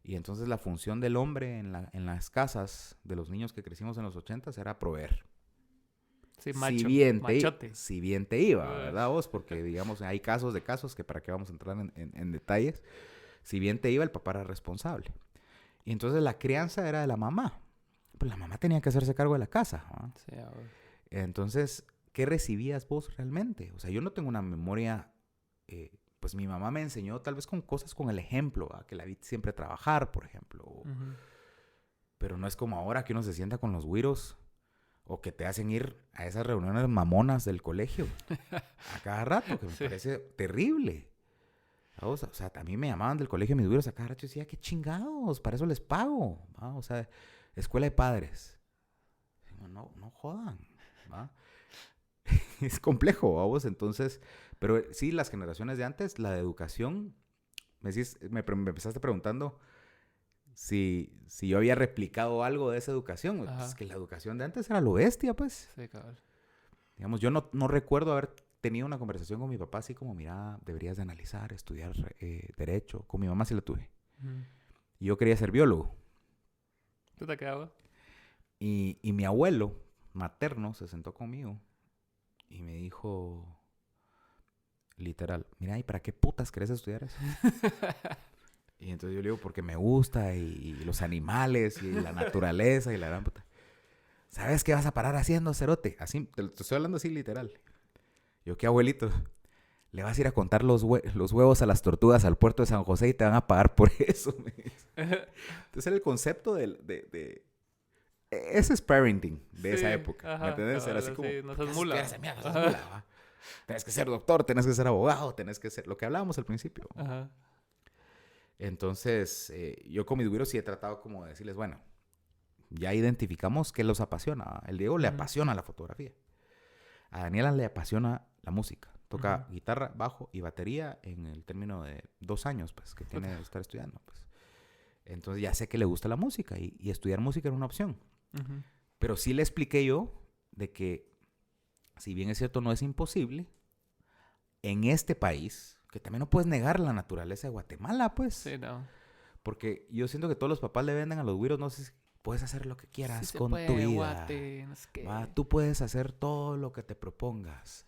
Y entonces la función del hombre en las casas de los niños que crecimos en los 80s era proveer. Sí, Si macho. bien Machote. si bien te iba, Uy. ¿verdad vos? Porque, digamos, hay casos de casos que para qué vamos a entrar en detalles. Si bien te iba, el papá era responsable. Y entonces la crianza era de la mamá. Pues la mamá tenía que hacerse cargo de la casa, ¿no? Sí, a huevo. Entonces, ¿qué recibías vos realmente? O sea, yo no tengo una memoria... pues mi mamá me enseñó tal vez con cosas con el ejemplo, ¿va? Que la vi siempre trabajar, por ejemplo. Ujú. Pero no es como ahora que uno se sienta con los güiros o que te hacen ir a esas reuniones mamonas del colegio a cada rato, que me Sí. parece terrible. O sea, a mí me llamaban del colegio mis güiros a cada rato y decía, qué chingados, para eso les pago. ¿Va? O sea, escuela de padres. Digo, no jodan. ¿Va? Es complejo, vamos. Entonces, pero sí, las generaciones de antes, la de educación, me empezaste preguntando si yo había replicado algo de esa educación. Ajá. Pues que la educación de antes era lo bestia, pues. Sí, cabal. Digamos, yo no recuerdo haber tenido una conversación con mi papá así como, mira, deberías de analizar, estudiar derecho. Con mi mamá sí la tuve. Ujú. Y yo quería ser biólogo. ¿Tú te quedabas? Y mi abuelo materno se sentó conmigo y me dijo, literal, mira, ¿y para qué putas querés estudiar eso? Y entonces yo le digo, porque me gusta y los animales y la naturaleza y la gran puta. ¿Sabes qué vas a parar haciendo, cerote? Así, te estoy hablando así literal. Yo, ¿qué abuelito? Le vas a ir a contar los huevos a las tortugas al puerto de San José y te van a pagar por eso. Me dice. Entonces era el concepto ese es parenting de esa Sí, época. ajá, ¿Me entendés? Era cabal, así como, así, no ¿por seas qué mula. haces esa mierda? No seas Ajá. mula, ¿va? Tenés que ser doctor, tenés que ser abogado, tenés que ser... Lo que hablábamos al principio. Ajá. Entonces, yo con mis güiros sí he tratado como de decirles, bueno, ya identificamos qué los apasiona. ¿Va? El Diego le Ujú. apasiona la fotografía. A Daniela le apasiona la música. Toca Ujú. guitarra, bajo y batería en el término de 2 años, pues, que tiene de estar estudiando, pues. Entonces ya sé que le gusta la música y estudiar música era una opción. Ujú. Pero sí le expliqué yo de que, si bien es cierto, no es imposible, en este país, que también no puedes negar la naturaleza de Guatemala, pues. Sí, no. Porque yo siento que todos los papás le venden a los güiros, no sé si puedes hacer lo que Sí quieras se con tu puede, vida. guate, no sé ¿Va? qué. Tú puedes hacer todo lo que te propongas.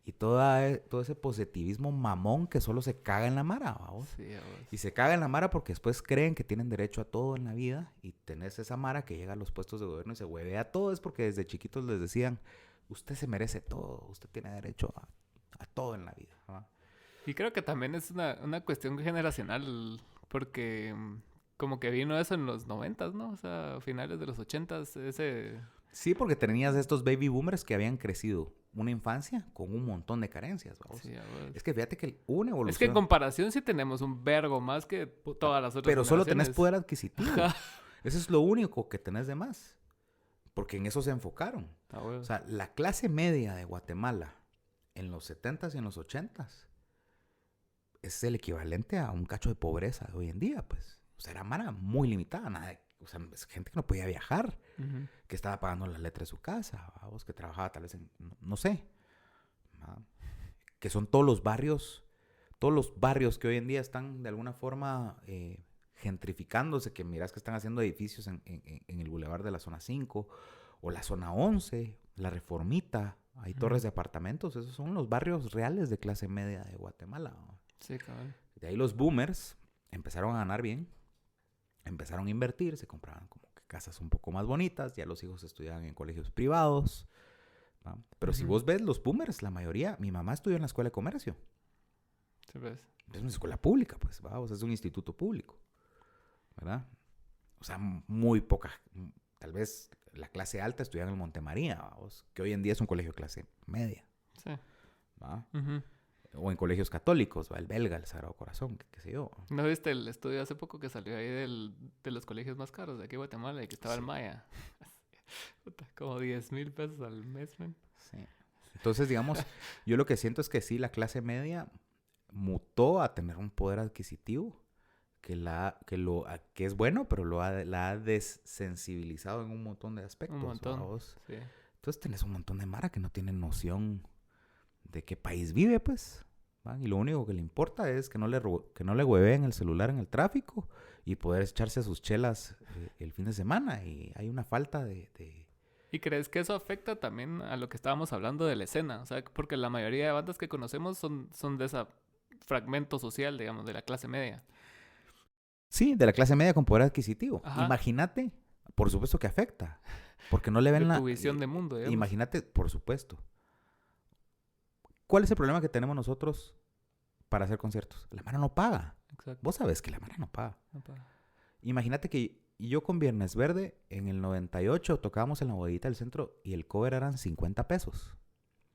Y todo ese positivismo mamón que solo se caga en la mara, ¿vamos? Sí, a vos. Y se caga en la mara porque después creen que tienen derecho a todo en la vida y tenés esa mara que llega a los puestos de gobierno y se huevea todo. Es porque desde chiquitos les decían, usted se merece todo, usted tiene derecho a todo en la vida. ¿Va? Y creo que también es una cuestión generacional, porque como que vino eso en los 90s, ¿no? O sea, a finales de los 80s, ese... Sí, porque tenías estos baby boomers que habían crecido una infancia con un montón de carencias, ¿vamos? Sí, a vos. Es que fíjate que hubo una Es que en evolución, comparación sí tenemos un vergo más que puta, todas las otras pero solo tenés generaciones. poder adquisitivo. Ajá. Eso es lo único que tenés de más. Porque en eso se enfocaron. A O huevo. sea, la clase media de Guatemala en los 70s y en los 80s es el equivalente a un cacho de pobreza de hoy en día, pues. O sea, era mara muy limitada. O sea, es gente que no podía viajar, Ujú. que estaba pagando la letra de su casa, vamos, que trabajaba tal vez en, no sé, ¿va? Que son todos los barrios que hoy en día están de alguna forma gentrificándose, que miras que están haciendo edificios en el bulevar de la zona 5 o la zona 11, la Reformita, hay torres Ujú. de apartamentos, esos son los barrios reales de clase media de Guatemala, ¿no? Sí, cabal. De ahí los boomers empezaron a ganar bien, empezaron a invertir, se compraban como que casas un poco más bonitas, ya los hijos estudiaban en colegios privados, ¿va? Pero si Ujú. vos ves los boomers, la mayoría, mi mamá estudió en la escuela de comercio. Sí, ves. Es una escuela pública, pues, ¿va? O sea, es un instituto público, ¿verdad? O sea, muy poca, tal vez la clase alta estudiaba en el Montemaría, ¿vamos? Que hoy en día es un colegio de clase media, Sí. ¿va? Ujú. O en colegios católicos, ¿va? El Belga, el Sagrado Corazón, qué sé yo. ¿No viste el estudio hace poco que salió ahí de los colegios más caros de aquí de Guatemala y que estaba el Sí. Maya? Puta, como 10,000 pesos al mes, man. Sí. Entonces, digamos, yo lo que siento es que sí, la clase media mutó a tener un poder adquisitivo que es bueno, pero la ha desensibilizado en un montón de aspectos. Un montón. ¿Vos? Sí. Entonces tenés un montón de mara que no tiene noción de qué país vive, pues. ¿va? Y lo único que le importa es que que no le hueveen el celular en el tráfico y poder echarse sus chelas el fin de semana. Y hay una falta de... ¿Y crees que eso afecta también a lo que estábamos hablando de la escena? O sea, porque la mayoría de bandas que conocemos son de ese fragmento social, digamos, de la clase media. Sí, de la clase media con poder adquisitivo. Ajá. Imagínate, por supuesto que afecta, porque no le De ven tu visión de mundo, digamos. Imagínate, por supuesto. ¿Cuál es el problema que tenemos nosotros para hacer conciertos? La mara no paga. Exacto. Vos sabés que la mara no paga. No paga. Imagínate que yo con Viernes Verde en el 98 tocábamos en la bodita del centro y el cover eran 50 pesos.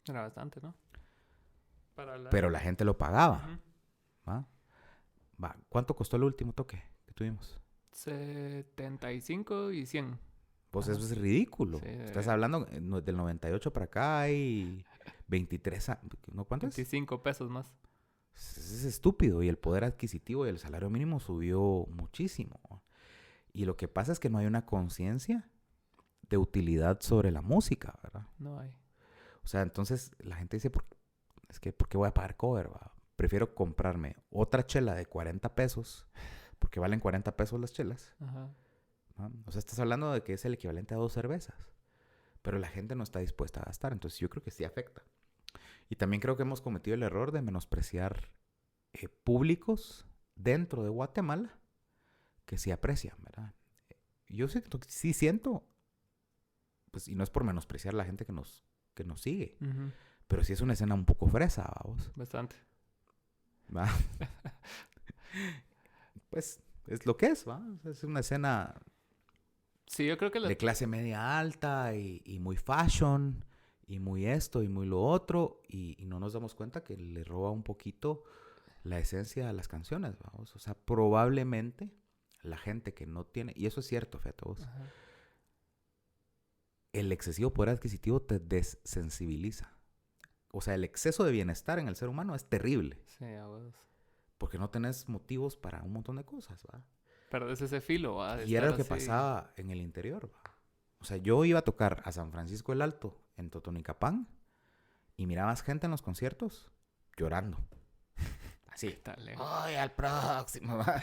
Era bastante, ¿no? Pero la gente lo pagaba. Uh-huh. ¿Va? Va. ¿Cuánto costó el último toque que tuvimos? 75 y 100. Pues Ajá. eso es ridículo. Sí, Estás hablando del 98 para acá y 23 ¿no? ¿Cuánto es? 25 pesos más. Es estúpido y el poder adquisitivo y el salario mínimo subió muchísimo. Y lo que pasa es que no hay una conciencia de utilidad sobre la música, ¿verdad? No hay. O sea, entonces la gente dice, ¿por qué voy a pagar cover? ¿Va? Prefiero comprarme otra chela de 40 pesos, porque valen 40 pesos las chelas. Ajá. ¿No? O sea, estás hablando de que es el equivalente a 2 cervezas. Pero la gente no está dispuesta a gastar. Entonces yo creo que sí afecta. Y también creo que hemos cometido el error de menospreciar públicos dentro de Guatemala que sí aprecian, ¿verdad? Yo sí siento, pues, y no es por menospreciar a la gente que nos sigue, Uh-huh. pero sí es una escena un poco fresa, vamos. Bastante. ¿Va? Pues es lo que es, ¿va? Es una escena Sí, yo creo que de clase media alta y muy fashion y muy esto y muy lo otro y no nos damos cuenta que le roba un poquito la esencia a las canciones, vamos. O sea, probablemente la gente que no tiene, y eso es cierto, fíjate vos, Ajá. el excesivo poder adquisitivo te desensibiliza. O sea, el exceso de bienestar en el ser humano es terrible. Sí, a vos. Porque no tenés motivos para un montón de cosas, ¿va? Perdés ese filo, ¿va? De Y era lo estar que así. pasaba en el interior, ¿va? O sea, yo iba a tocar a San Francisco del Alto, en Totonicapán, y mirabas gente en los conciertos llorando. Así. Tal, ¡Ay, al próximo! ¿va?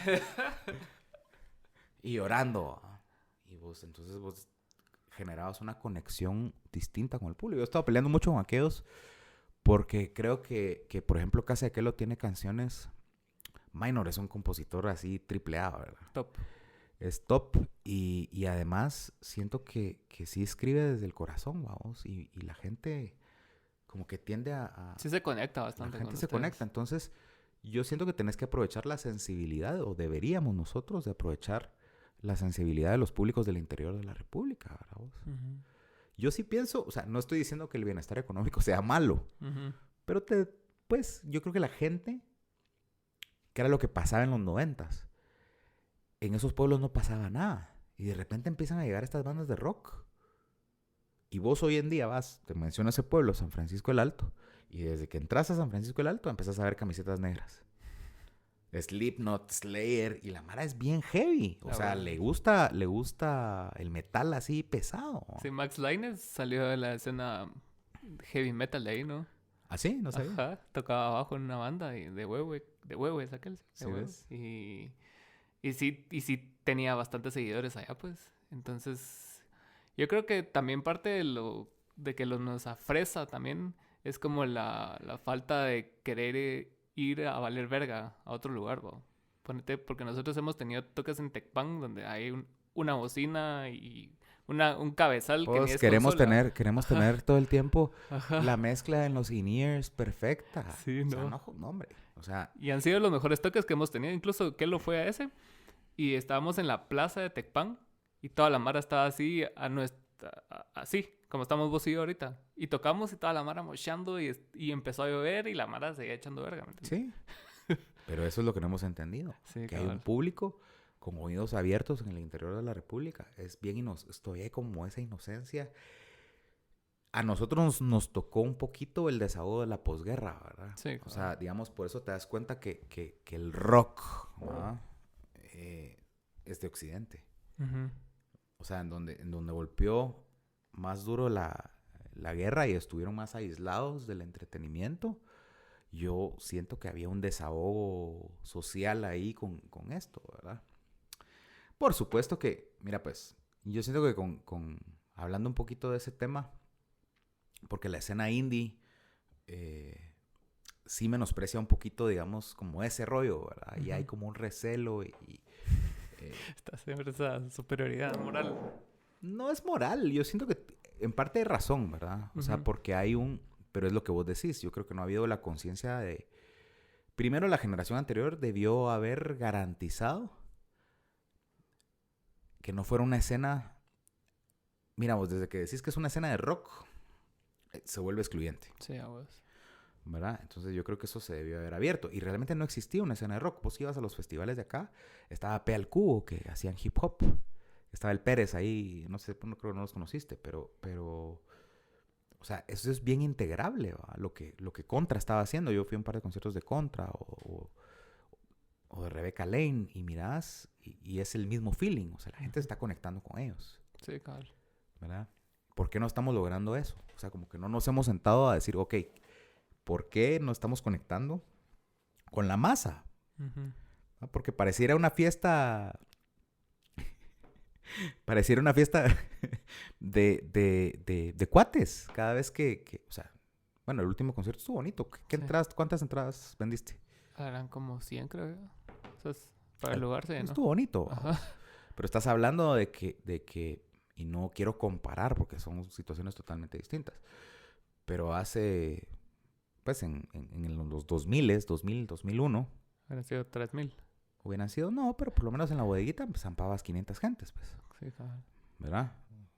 Y llorando. ¿va? Y entonces vos generabas una conexión distinta con el público. Yo he estado peleando mucho con aquellos porque creo que por ejemplo, Casa de Aquelo tiene canciones... Minor es un compositor así triple A, ¿verdad? Top. Es top y además siento que sí escribe desde el corazón, vamos, y la gente como que tiende Sí se conecta bastante. La gente con se ustedes. conecta, entonces yo siento que tenés que aprovechar la sensibilidad, o deberíamos nosotros de aprovechar la sensibilidad de los públicos del interior de la República, ¿verdad vos? Uh-huh. Yo sí pienso, o sea, no estoy diciendo que el bienestar económico sea malo, Uh-huh. pero pues yo creo que la gente, que era lo que pasaba en los 90s, en esos pueblos no pasaba nada. Y de repente empiezan a llegar estas bandas de rock. Y vos hoy en día te menciono ese pueblo, San Francisco del Alto. Y desde que entras a San Francisco del Alto, empezás a ver camisetas negras. Slipknot, Slayer. Y la mara es bien heavy. O sea, le gusta el metal así pesado. Sí, Max Laines salió de la escena heavy metal de ahí, ¿no? ¿Ah, sí? No sabía. Ajá, tocaba abajo en una banda de Huehue es aquel. Sí, Huehue. ¿ves? Y sí tenía bastantes seguidores allá, pues. Entonces, yo creo que también parte de que nos afresa también es como la falta de querer ir a valer verga a otro lugar, ¿no? Ponete, porque nosotros hemos tenido toques en Tecpan donde hay una bocina y un cabezal que ni Pues es queremos consola. tener todo el tiempo Ajá. la mezcla en los in-ears perfecta. Sí, O sea, ¿no? no, hombre. O sea, Y han sido los mejores toques que hemos tenido. Incluso Kelo fue a ese. Y estábamos en la plaza de Tecpan. Y toda la mara estaba así, así, como estamos vos y yo ahorita. Y tocamos y toda la mara mochando y empezó a llover y la mara seguía echando verga, ¿me entiendes? sí. Pero eso es lo que no hemos entendido. Sí, Que hay un público con oídos abiertos en el interior de la República. Es bien todavía hay como esa inocencia. A nosotros nos tocó un poquito el desahogo de la posguerra, ¿verdad? Sí, o sea, digamos, por eso te das cuenta que el rock es de Occidente. Uh-huh. O sea, en donde golpeó más duro la guerra y estuvieron más aislados del entretenimiento yo siento que había un desahogo social ahí con esto, ¿verdad? Por supuesto que, mira, pues, yo siento que hablando un poquito de ese tema, porque la escena indie sí menosprecia un poquito, digamos, como ese rollo, ¿verdad? Y hay como un recelo Está siempre esa superioridad moral. no es moral, yo siento que en parte hay razón, ¿verdad? O sea, porque hay pero es lo que vos decís, yo creo que no ha habido la conciencia de... Primero, la generación anterior debió haber garantizado que no fuera una escena... Mira, vos, desde que decís que es una escena de rock, se vuelve excluyente. Sí, a vos. ¿Verdad? Entonces yo creo que eso se debió haber abierto. Y realmente no existía una escena de rock. Vos ibas a los festivales de acá, estaba P al Cubo, que hacían hip hop. Estaba el Pérez ahí, no sé, no creo que no los conociste, pero o sea, eso es bien integrable, ¿va? Lo que Contra estaba haciendo. Yo fui a un par de conciertos de Contra o de Rebecca Lane y mirás y es el mismo feeling. O sea, la gente se está conectando con ellos. Sí, cabal. ¿Verdad? ¿Por qué no estamos logrando eso? O sea, como que no nos hemos sentado a decir, ok, ¿por qué no estamos conectando con la masa? ¿No? Porque pareciera una fiesta de cuates. Cada vez o sea, bueno, el último concierto estuvo bonito. ¿Cuántas entradas vendiste? Eran como 100, creo yo. Eso es para el lugar, sí, ¿no? Estuvo bonito. Ajá. Pero estás hablando de que, y no quiero comparar porque son situaciones totalmente distintas, pero hace, pues en los 2000, 2001, Hubieran sido 3000. hubieran sido, no, pero por lo menos en la bodeguita pues, zampabas 500 gentes, pues. Sí, cabal. ¿Verdad?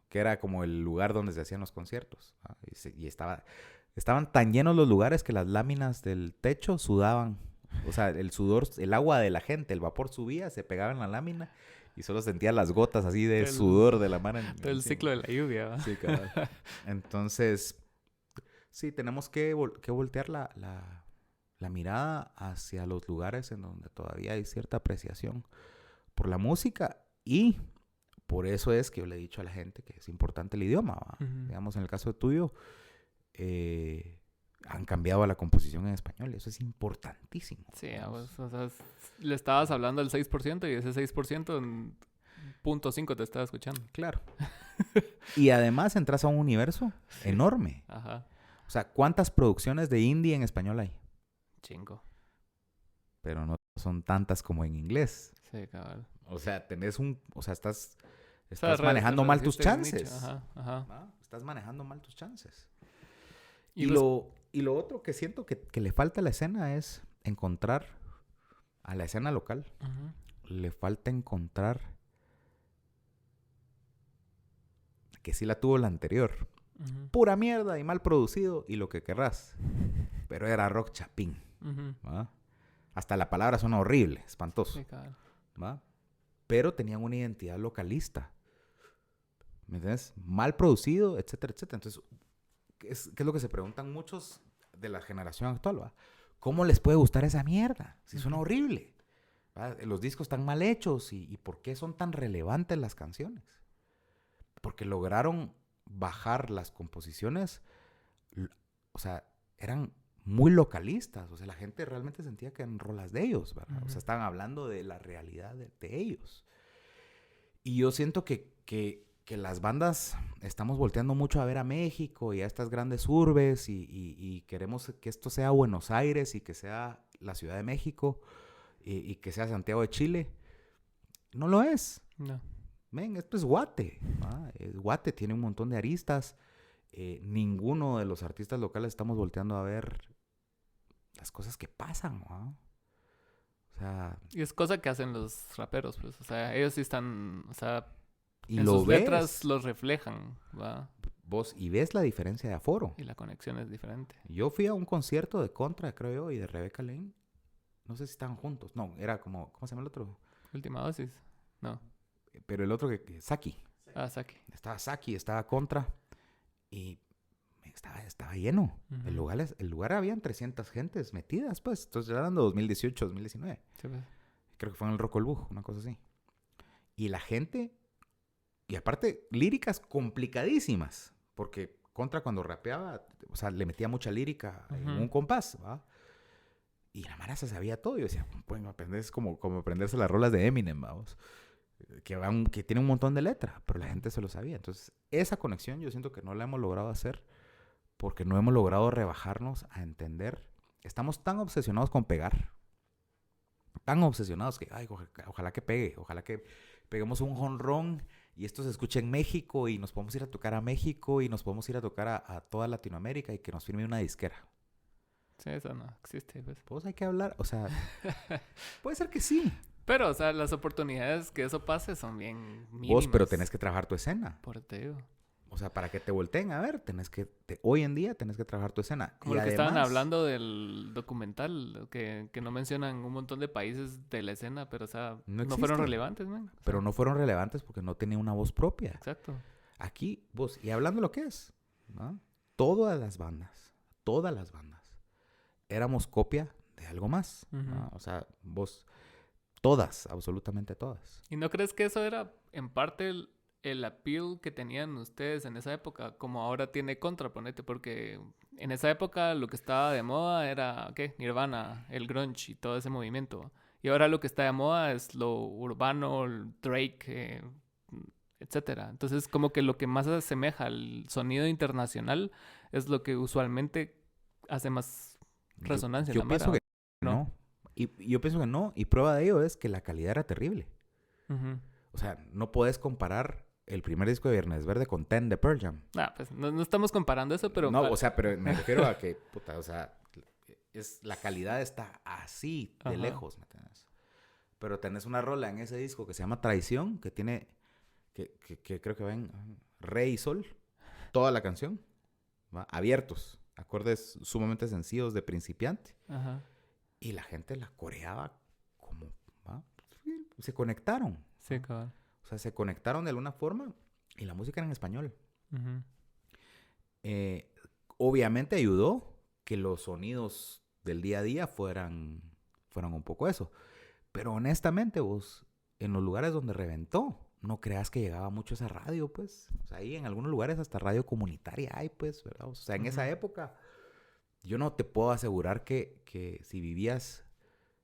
Que era como el lugar donde se hacían los conciertos. ¿Ah? Y estaban tan llenos los lugares que las láminas del techo sudaban. O sea, el sudor, el agua de la gente, el vapor subía, se pegaba en la lámina y solo sentía las gotas así de sudor de la mano. El ciclo de la lluvia, ¿va? Sí, cabal. Entonces, sí, tenemos que voltear la mirada hacia los lugares en donde todavía hay cierta apreciación por la música y por eso es que yo le he dicho a la gente que es importante el idioma, ¿va? Digamos, en el caso tuyo, han cambiado a la composición en español y eso es importantísimo. Sí, o sea, le estabas hablando del 6% y ese 6% en 0.5 te estaba escuchando. Claro. Y además entras a un universo enorme. Ajá. O sea, ¿cuántas producciones de indie en español hay? 5. Pero no son tantas como en inglés. Sí, cabal. O sea, estás O sea, manejando mal tus resiste un chances. nicho. Ajá, ajá. ¿Va? Estás manejando mal tus chances. Y lo otro que siento que le falta a la escena es encontrar, a la escena local, le falta encontrar que sí la tuvo la anterior. Pura mierda y mal producido y lo que querrás. Pero era rock chapín. ¿Va? Hasta la palabra suena horrible, espantoso. Sí, cabal. ¿Va? Pero tenían una identidad localista. ¿Me entiendes? Mal producido, etcétera, etcétera. Entonces, ¿qué es lo que se preguntan muchos de la generación actual? ¿Va? ¿Cómo les puede gustar esa mierda? Si suena horrible. ¿Va? Los discos están mal hechos. ¿Y por qué son tan relevantes las canciones? Porque lograron bajar las composiciones. O sea, eran muy localistas. O sea, la gente realmente sentía que eran rolas de ellos, ¿verdad? O sea, estaban hablando de la realidad de ellos. Y yo siento que las bandas estamos volteando mucho a ver a México y a estas grandes urbes y queremos que esto sea Buenos Aires y que sea la Ciudad de México y que sea Santiago de Chile. No lo es. No. Ven, esto es Guate. Guate tiene un montón de aristas. Ninguno de los artistas locales estamos volteando a ver las cosas que pasan, ¿no? O sea... Y es cosa que hacen los raperos, pues. O sea, ellos sí están... O sea, y en lo sus ves, letras los reflejan, ¿va? Vos, y ves la diferencia de aforo. Y la conexión es diferente. Yo fui a un concierto de Contra, creo yo, y de Rebecca Lane. No sé si estaban juntos. No, era como... ¿Cómo se llama el otro? Última dosis. No. Pero el otro Saki. Ah, Saki. Estaba Saki, estaba Contra. Y estaba lleno. El lugar habían 300 gentes metidas, pues. Entonces, ya eran de 2018, 2019. Sí, pues. Creo que fue en el Rock al Bug, una cosa así. Y la gente... Y aparte, líricas complicadísimas. Porque Contra cuando rapeaba, o sea, le metía mucha lírica en un compás, ¿va? Y la Mara se sabía todo. Yo decía, bueno, aprender es como aprenderse las rolas de Eminem, vamos. Que tiene un montón de letra, pero la gente se lo sabía. Entonces, esa conexión yo siento que no la hemos logrado hacer porque no hemos logrado rebajarnos a entender. Estamos tan obsesionados con pegar. Tan obsesionados que, ay, ojalá que pegue. Ojalá que peguemos un jonrón y esto se escuche en México y nos podemos ir a tocar a México y nos podemos ir a tocar a toda Latinoamérica y que nos firme una disquera. Sí, eso no existe, pues. Pues hay que hablar, o sea, puede ser que sí. Pero, o sea, las oportunidades que eso pase son bien mínimas. Vos, pero tenés que trabajar tu escena. Por te digo. O sea, para que te volteen a ver, hoy en día tenés que trabajar tu escena. Como y lo que además, estaban hablando del documental, que no mencionan un montón de países de la escena, pero, o sea, no fueron existe. relevantes, man. O sea, Pero no fueron relevantes porque no tenían una voz propia. exacto. Aquí, vos, y hablando de lo que es, ¿no? Todas las bandas, éramos copia de algo más. ¿no? O sea, vos, todas, absolutamente todas. ¿Y no crees que eso era en parte el appeal que tenían ustedes en esa época? Como ahora tiene contra, ponete, porque en esa época lo que estaba de moda era, ¿qué? Nirvana, el grunge y todo ese movimiento. Y ahora lo que está de moda es lo urbano, el Drake, etcétera. Entonces, como que lo que más asemeja al sonido internacional es lo que usualmente hace más resonancia en Yo la pienso mara, que ¿no? no. Y yo pienso que no. Y prueba de ello es que la calidad era terrible. Ujú. O sea, no puedes comparar el primer disco de Viernes Verde con Ten de Pearl Jam. Ah, pues no estamos comparando eso, pero... No, o sea, pero me refiero a que, puta, o sea, la calidad está así de Ajá. lejos, ¿me entiendes? Pero tenés una rola en ese disco que se llama Traición, que tiene, que creo que ven Re y Sol, toda la canción, ¿va? Abiertos, acordes sumamente sencillos de principiante. Ajá. Y la gente la coreaba como, ¿va? Se conectaron. Sí, cabal. O sea, se conectaron de alguna forma y la música era en español. Ujú. Obviamente ayudó que los sonidos del día a día fueran un poco eso. Pero honestamente, vos, en los lugares donde reventó, no creas que llegaba mucho esa radio, pues. O sea, ahí en algunos lugares hasta radio comunitaria hay, pues, ¿verdad? O sea, en esa época, yo no te puedo asegurar que si vivías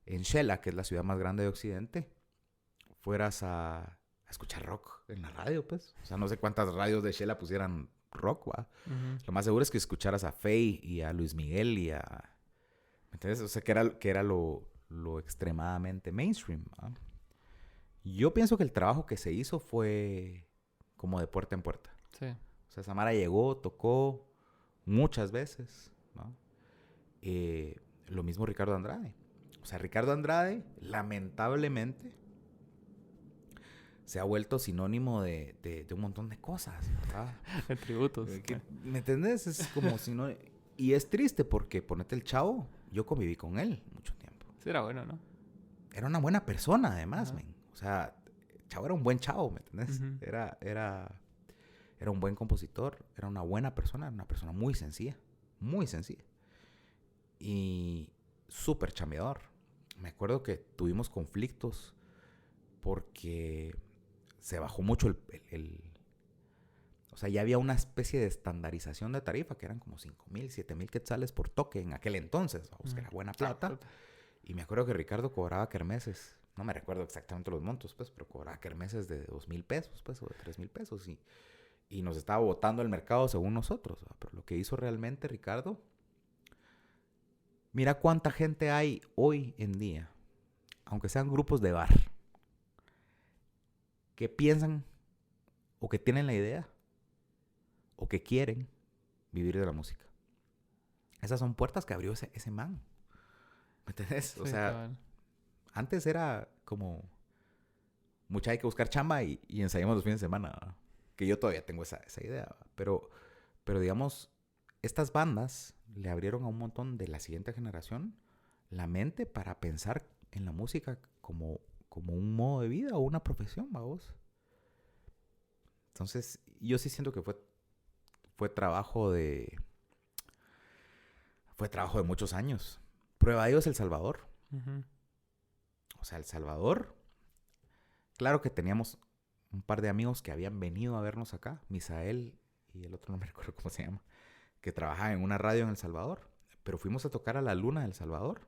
en Shela, que es la ciudad más grande de Occidente, fueras a escuchar rock en la radio, pues. O sea, no sé cuántas radios de Shela pusieran rock, ¿va? Lo más seguro es que escucharas a Faye y a Luis Miguel y a... ¿Me entiendes? O sea, que era lo extremadamente mainstream, ¿va? Yo pienso que el trabajo que se hizo fue como de puerta en puerta. Sí. O sea, Samara llegó, tocó muchas veces, ¿no? Lo mismo Ricardo Andrade. O sea, Ricardo Andrade, lamentablemente, se ha vuelto sinónimo de un montón de cosas, ¿verdad? De tributos. ¿Me entendés? Es como si no... Y es triste porque, ponete el Chavo, yo conviví con él mucho tiempo. Sí, era bueno, ¿no? Era una buena persona, además, Ajá. men. O sea, el Chavo era un buen chavo, ¿me entendés? Ujú. Era un buen compositor, era una buena persona, era una persona muy sencilla. Y súper chambeador. Me acuerdo que tuvimos conflictos porque se bajó mucho o sea, ya había una especie de estandarización de tarifa que eran como 5,000, 7,000 quetzales por toque en aquel entonces, vamos, que era buena plata. Y me acuerdo que Ricardo cobraba kermeses. No me recuerdo exactamente los montos, pues, pero cobraba kermeses de 2,000 pesos, pues, o de 3,000 pesos. Y nos estaba botando el mercado según nosotros. ¿Va? Pero lo que hizo realmente Ricardo... Mira cuánta gente hay hoy en día, aunque sean grupos de bar, que piensan o que tienen la idea o que quieren vivir de la música. Esas son puertas que abrió ese man. ¿Me entendés? Sí, O sea, cabal. antes era como... Mucha hay que buscar chamba y ensayamos los fines de semana. ¿Va? Que yo todavía tengo esa idea. ¿Va? Pero digamos, estas bandas le abrieron a un montón de la siguiente generación la mente para pensar en la música como un modo de vida o una profesión, vamos. Entonces, yo sí siento que fue trabajo de muchos años. Prueba de ello es El Salvador. Ujú. O sea, El Salvador, claro que teníamos un par de amigos que habían venido a vernos acá, Misael y el otro no me recuerdo cómo se llama, que trabajaban en una radio en El Salvador. Pero fuimos a tocar a la Luna de El Salvador.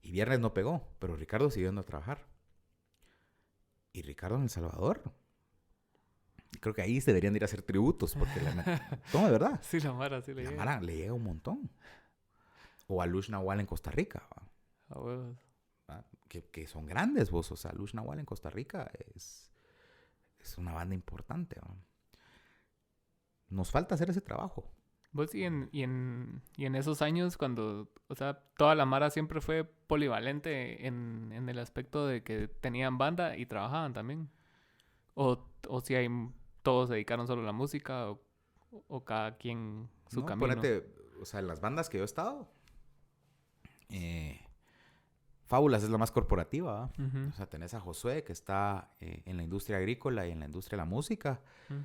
Y Viernes no pegó, pero Ricardo siguió yendo a trabajar. Y Ricardo en El Salvador, creo que ahí se deberían de ir a hacer tributos, porque no, de verdad. Sí, la Mara, sí le La llega. Mara le llega un montón. O a Lush Nahual en Costa Rica, ¿va? A huevos. ¿Va? Que son grandes, vos. O sea, Lush Nahual en Costa Rica es una banda importante, ¿va? Nos falta hacer ese trabajo. Vos y en esos años cuando, o sea, toda la Mara siempre fue polivalente en el aspecto de que tenían banda y trabajaban también. O si hay, todos se dedicaron solo a la música o cada quien su No, camino. ponete, o sea, en las bandas que yo he estado, Fábulas es la más corporativa, ¿va? Ujú. O sea, tenés a Josué que está en la industria agrícola y en la industria de la música, Mm.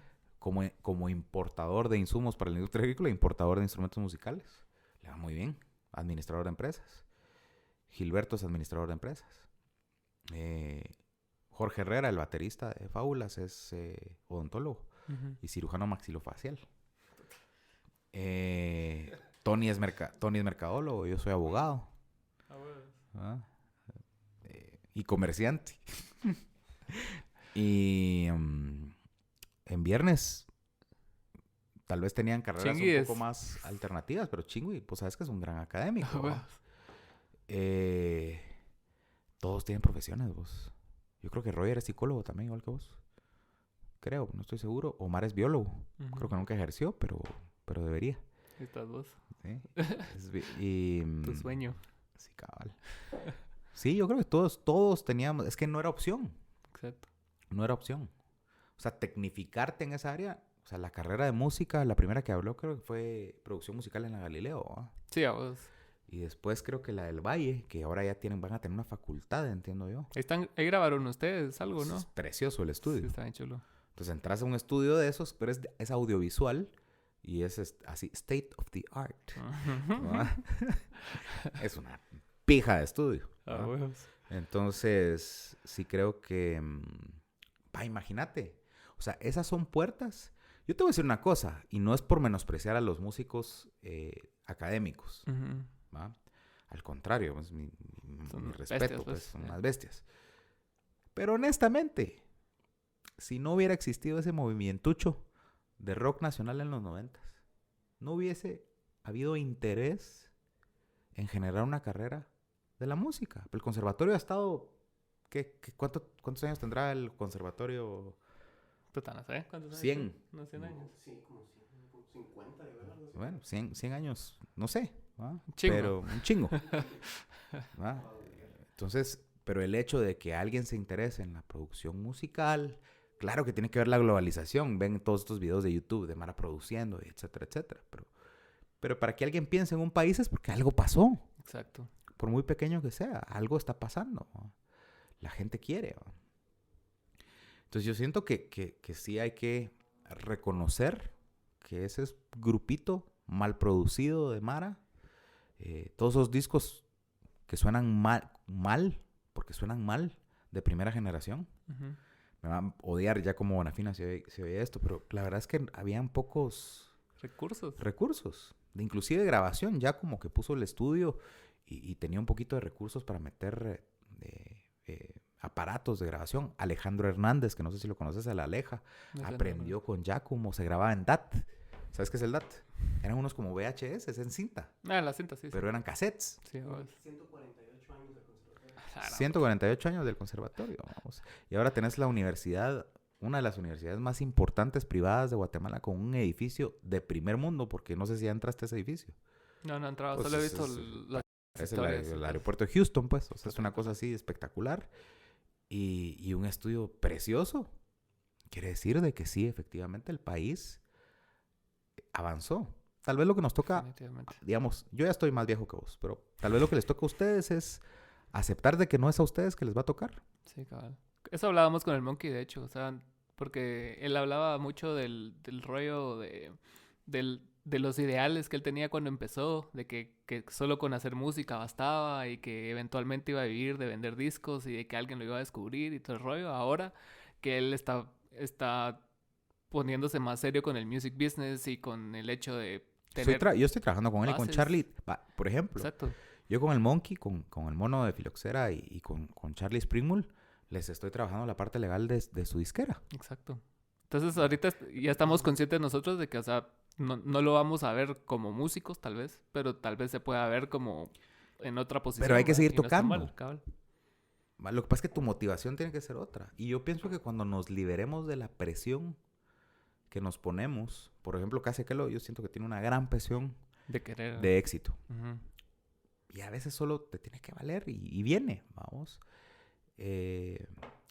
como importador de insumos para la industria agrícola e importador de instrumentos musicales. Le va muy bien. Administrador de empresas. Gilberto es administrador de empresas. Jorge Herrera, el baterista de Fábulas, es odontólogo Ujú. y cirujano maxilofacial. Tony es mercadólogo, yo soy abogado. A huevos. ¿Ah? Y comerciante. Y en Viernes tal vez tenían carreras Chingui un poco es- más alternativas, pero Chingui, pues sabes que es un gran académico. A ¿va? huevos. Todos tienen profesiones, vos. Yo creo que Roger es psicólogo también, igual que vos. Creo, no estoy seguro. Omar es biólogo. Ujú. Creo que nunca ejerció, pero debería. Ahí estás vos. ¿Sí? Y, Tu sueño. sí, cabal. Sí, yo creo que todos teníamos... Es que no era opción. Exacto. No era opción. O sea, tecnificarte en esa área... O sea, la carrera de música, la primera que habló creo que fue producción musical en la Galileo. ¿Va? Sí, a vos. Y después creo que la del Valle, que ahora ya van a tener una facultad, entiendo yo. Ahí grabaron ustedes algo, Pues ¿no? es precioso el Sí, estudio. está bien chulo. Entonces entras a un estudio de esos, pero es audiovisual y es así, state of the art. ¿Va? Es una pija de estudio. A ¿va? huevos. Entonces, sí creo que... imagínate. O sea, esas son puertas. Yo te voy a decir una cosa, y no es por menospreciar a los músicos académicos, Ujú. ¿va? Al contrario, pues, Son mi bestias, respeto, pues, pues, son sí. unas bestias. Pero honestamente, si no hubiera existido ese movimientucho de rock nacional en los 90s, no hubiese habido interés en generar una carrera de la música. El conservatorio ha estado... ¿Cuántos años tendrá el conservatorio? Puta, no sé. ¿Cuántos años? 100. No, 100 años. Sí, como 50, yo creo. Algo así. Bueno, 100 años, no sé. ¿va? Chingo. Pero un chingo. ¿va? Entonces, pero el hecho de que alguien se interese en la producción musical, claro que tiene que ver la globalización. Ven todos estos videos de YouTube de Mara produciendo, etcétera, etcétera. Pero para que alguien piense en un país es porque algo pasó. Exacto. Por muy pequeño que sea, algo está pasando. ¿va? La gente quiere. ¿va? Entonces yo siento que sí hay que reconocer que ese es grupito mal producido de Mara, todos esos discos que suenan mal, porque suenan mal, de primera generación. Ujú. Me van a odiar ya como Bonafina si oye esto, pero la verdad es que habían pocos Recursos. recursos, de inclusive grabación, ya como que puso el estudio y tenía un poquito de recursos para meter aparatos de grabación. Alejandro Hernández, que no sé si lo conoces, el Aleja, No sé, aprendió con Giacomo, se grababa en DAT. ¿Sabes qué es el DAT? Eran unos como VHS, es en cinta, la cinta, sí. pero eran cassettes. Sí, a vos. 148 años de conservatorio. Ah, no, 148 años del conservatorio, vamos. Y ahora tenés la universidad, una de las universidades más importantes privadas de Guatemala, con un edificio de primer mundo, porque no sé si ya entraste a ese edificio. No he entrado. Pues Solo he es- visto es- las Es historias. el aeropuerto de Houston, pues. O sea, es una cosa así espectacular. Y un estudio precioso. Quiere decir de que sí, efectivamente, el país avanzó. Tal vez lo que nos toca, Definitivamente. digamos, yo ya estoy más viejo que vos, pero tal vez lo que les toca a ustedes es aceptar de que no es a ustedes que les va a tocar. Sí, cabal. Eso hablábamos con el Monkey, de hecho. O sea, porque él hablaba mucho del rollo de los ideales que él tenía cuando empezó, de que solo con hacer música bastaba y que eventualmente iba a vivir de vender discos y de que alguien lo iba a descubrir y todo el rollo. Ahora que él está poniéndose más serio con el music business y con el hecho de tener... Yo estoy trabajando con él y con bases. Charlie. Por ejemplo, Exacto. Yo con el Monkey, con el mono de Filoxera y con Charlie Springmull, les estoy trabajando la parte legal de su disquera. Exacto. Entonces ahorita ya estamos conscientes nosotros de que, o sea, no lo vamos a ver como músicos tal vez, pero tal vez se pueda ver como en otra posición. Pero hay que ¿verdad? seguir Y no está tocando. mal, cabal. Lo que pasa es que tu motivación tiene que ser otra. Y yo pienso que cuando nos liberemos de la presión que nos ponemos, por ejemplo, Casi Aquelo, yo siento que tiene una gran presión De querer. de éxito. Ujú. Y a veces solo te tiene que valer y viene, vamos.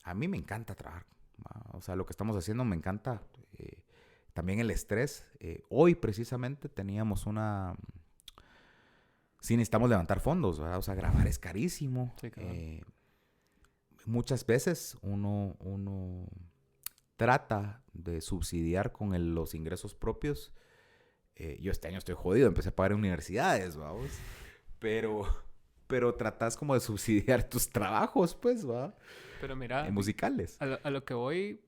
A mí me encanta trabajar. ¿Va? O sea, lo que estamos haciendo me encanta. También el estrés. Hoy precisamente teníamos una... Sí, necesitamos levantar fondos, ¿verdad? O sea, grabar es carísimo. Sí, claro. Muchas veces uno trata de subsidiar con los ingresos propios. Yo este año estoy jodido, empecé a pagar en universidades, vamos. Pero tratas como de subsidiar tus trabajos, pues, ¿va? Pero mira, Musicales. a lo que voy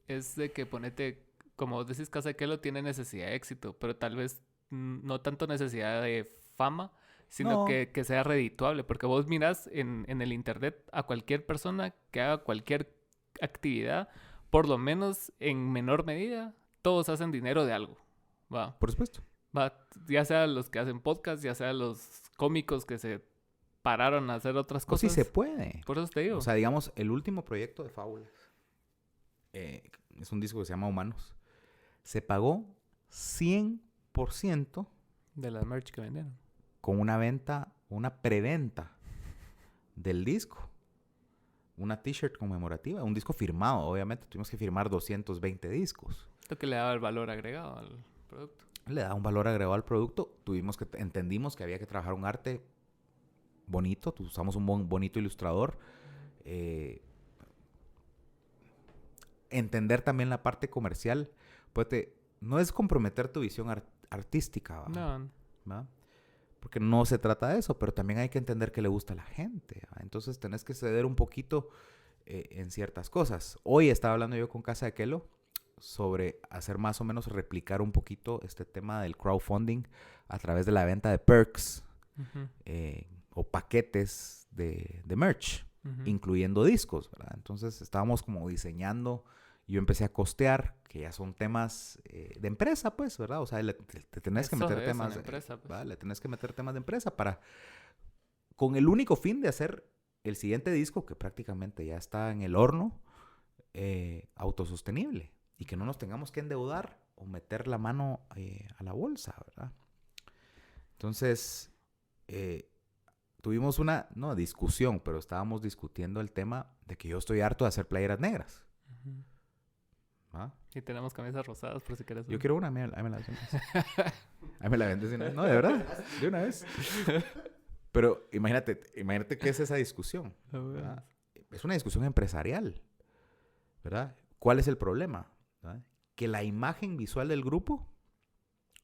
es de que ponete, como vos decís, Casa de Kelo tiene necesidad de éxito, pero tal vez no tanto necesidad de fama, sino No. que sea redituable. Porque vos mirás en el internet a cualquier persona que haga cualquier actividad, por lo menos en menor medida, todos hacen dinero de algo. Va. Por supuesto. Va, ya sea los que hacen podcast, ya sea los cómicos que se pararon a hacer otras Pues sí cosas. se puede. Por eso te digo. O sea, digamos, el último proyecto de Fábulas es un disco que se llama Humanos. Se pagó 100% de la merch que vendieron. con una preventa del disco. Una t-shirt conmemorativa, un disco firmado, obviamente. Tuvimos que firmar 220 discos. Esto que le daba el valor agregado al producto. Le da un valor agregado al producto. Entendimos que había que trabajar un arte bonito. Usamos un bonito ilustrador. Entender también la parte comercial. Pues no es comprometer tu visión artística, ¿va? No. ¿Va? Porque no se trata de eso, pero también hay que entender que le gusta a la gente, ¿va? Entonces tenés que ceder un poquito en ciertas cosas. Hoy estaba hablando yo con Casa de Kelo sobre hacer más o menos replicar un poquito este tema del crowdfunding a través de la venta de perks Uh-huh. o paquetes de merch, Uh-huh. incluyendo discos, ¿verdad? Entonces estábamos como diseñando, yo empecé a costear, que ya son temas de empresa, pues, ¿verdad? O sea, te tenés que Eso meter es temas una empresa, pues. ¿verdad? Le tenés que meter temas de empresa con el único fin de hacer el siguiente disco, que prácticamente ya está en el horno, autosostenible, y que no nos tengamos que endeudar o meter la mano a la bolsa, ¿verdad? Entonces, tuvimos no discusión, pero estábamos discutiendo el tema de que yo estoy harto de hacer playeras negras. Uh-huh. ¿Ah? Y tenemos camisas rosadas por si quieres. Yo quiero una, ahí me la vendes. Ahí me la vendes de una vez. No, de verdad, de una vez. Pero imagínate qué es esa discusión, ¿verdad? Es una discusión empresarial, ¿verdad? ¿Cuál es el problema? ¿Verdad? Que la imagen visual del grupo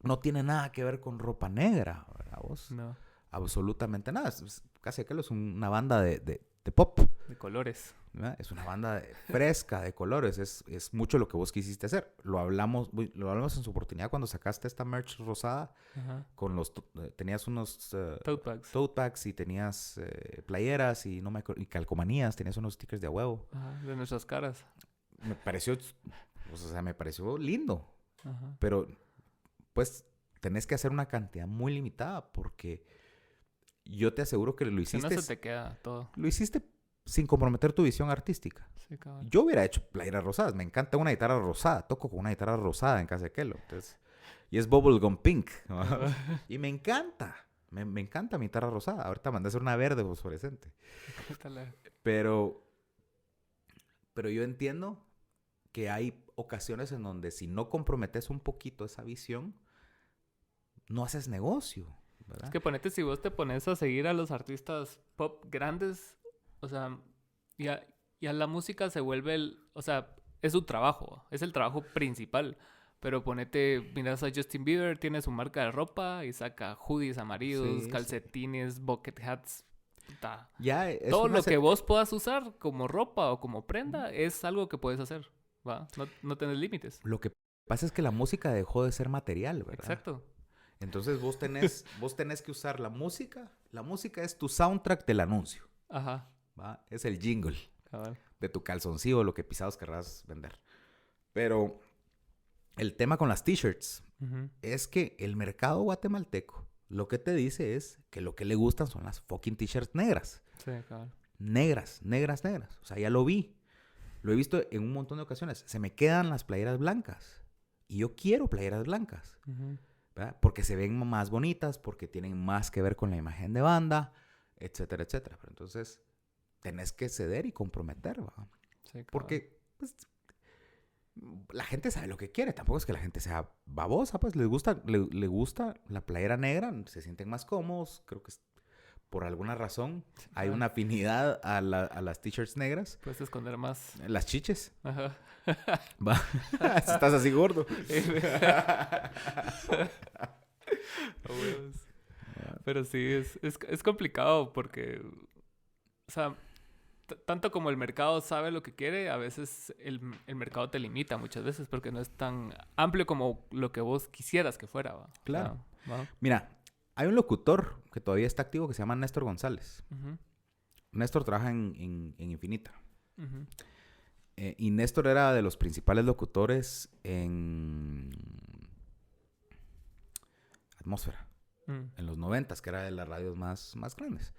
no tiene nada que ver con ropa negra, ¿verdad vos? No, Absolutamente nada. Casi Aquelo es una banda de pop, de colores. ¿verdad? Es una banda fresca, de colores. Es mucho lo que vos quisiste hacer. Lo hablamos en su oportunidad cuando sacaste esta merch rosada. Ajá. Con tenías unos Tote bags. tote bags y tenías playeras y y calcomanías. Tenías unos stickers de a huevo. Ajá. De nuestras caras. Me pareció lindo. Ajá. Pero, pues, tenés que hacer una cantidad muy limitada porque yo te aseguro que lo Si no hiciste... se te queda todo. Lo hiciste sin comprometer tu visión artística. Sí, cabrón. Yo hubiera hecho playeras rosadas. Me encanta una guitarra rosada. Toco con una guitarra rosada en Casa de Kelo. Entonces, y es Bubblegum Pink. ¿No? Y me encanta. Me encanta mi guitarra rosada. Ahorita mandé a hacer una verde fosforescente. Pero yo entiendo que hay ocasiones en donde si no comprometes un poquito esa visión, no haces negocio, ¿verdad? Es que ponete, si vos te pones a seguir a los artistas pop grandes, o sea, ya la música se vuelve o sea, es su trabajo, es el trabajo principal. Pero ponete, miras a Justin Bieber, tiene su marca de ropa y saca hoodies amarillos, Sí, calcetines, bucket hats. Puta. Ya es Todo una lo que vos puedas usar como ropa o como prenda es algo que puedes hacer, ¿va? No tenés límites. Lo que pasa es que la música dejó de ser material, ¿verdad? Exacto. Entonces vos tenés que usar la música. La música es tu soundtrack del anuncio. Ajá. ¿Va? Es el jingle Cabal. de tu calzoncillo, lo que pisados querrás vender. Pero el tema con las t-shirts Ujú. es que el mercado guatemalteco lo que te dice es que lo que le gustan son las fucking t-shirts negras. Sí, cabal. Negras, negras, negras. O sea, ya lo vi. Lo he visto en un montón de ocasiones. Se me quedan las playeras blancas. Y yo quiero playeras blancas. Ujú. ¿Verdad? Porque se ven más bonitas, porque tienen más que ver con la imagen de banda, etcétera, etcétera. Pero entonces, tenés que ceder y comprometer, ¿va? Sí, cabal. Porque, pues, la gente sabe lo que quiere. Tampoco es que la gente sea babosa, pues. Les gusta, le gusta la playera negra, se sienten más cómodos. Creo que por alguna razón hay Ah. una afinidad a las t-shirts negras. Puedes esconder más. Las chiches. Ajá. Va. Si estás así gordo. A huevos. Pero sí, es complicado porque, o sea, tanto como el mercado sabe lo que quiere, a veces el mercado te limita muchas veces porque no es tan amplio como lo que vos quisieras que fuera, ¿va? Claro. O sea, ¿va? Mira, hay un locutor que todavía está activo que se llama Néstor González. Ujú, Néstor trabaja en Infinita. ujú. Y Néstor era de los principales locutores en Atmósfera, Mm, en los 90s, que era de las radios más grandes.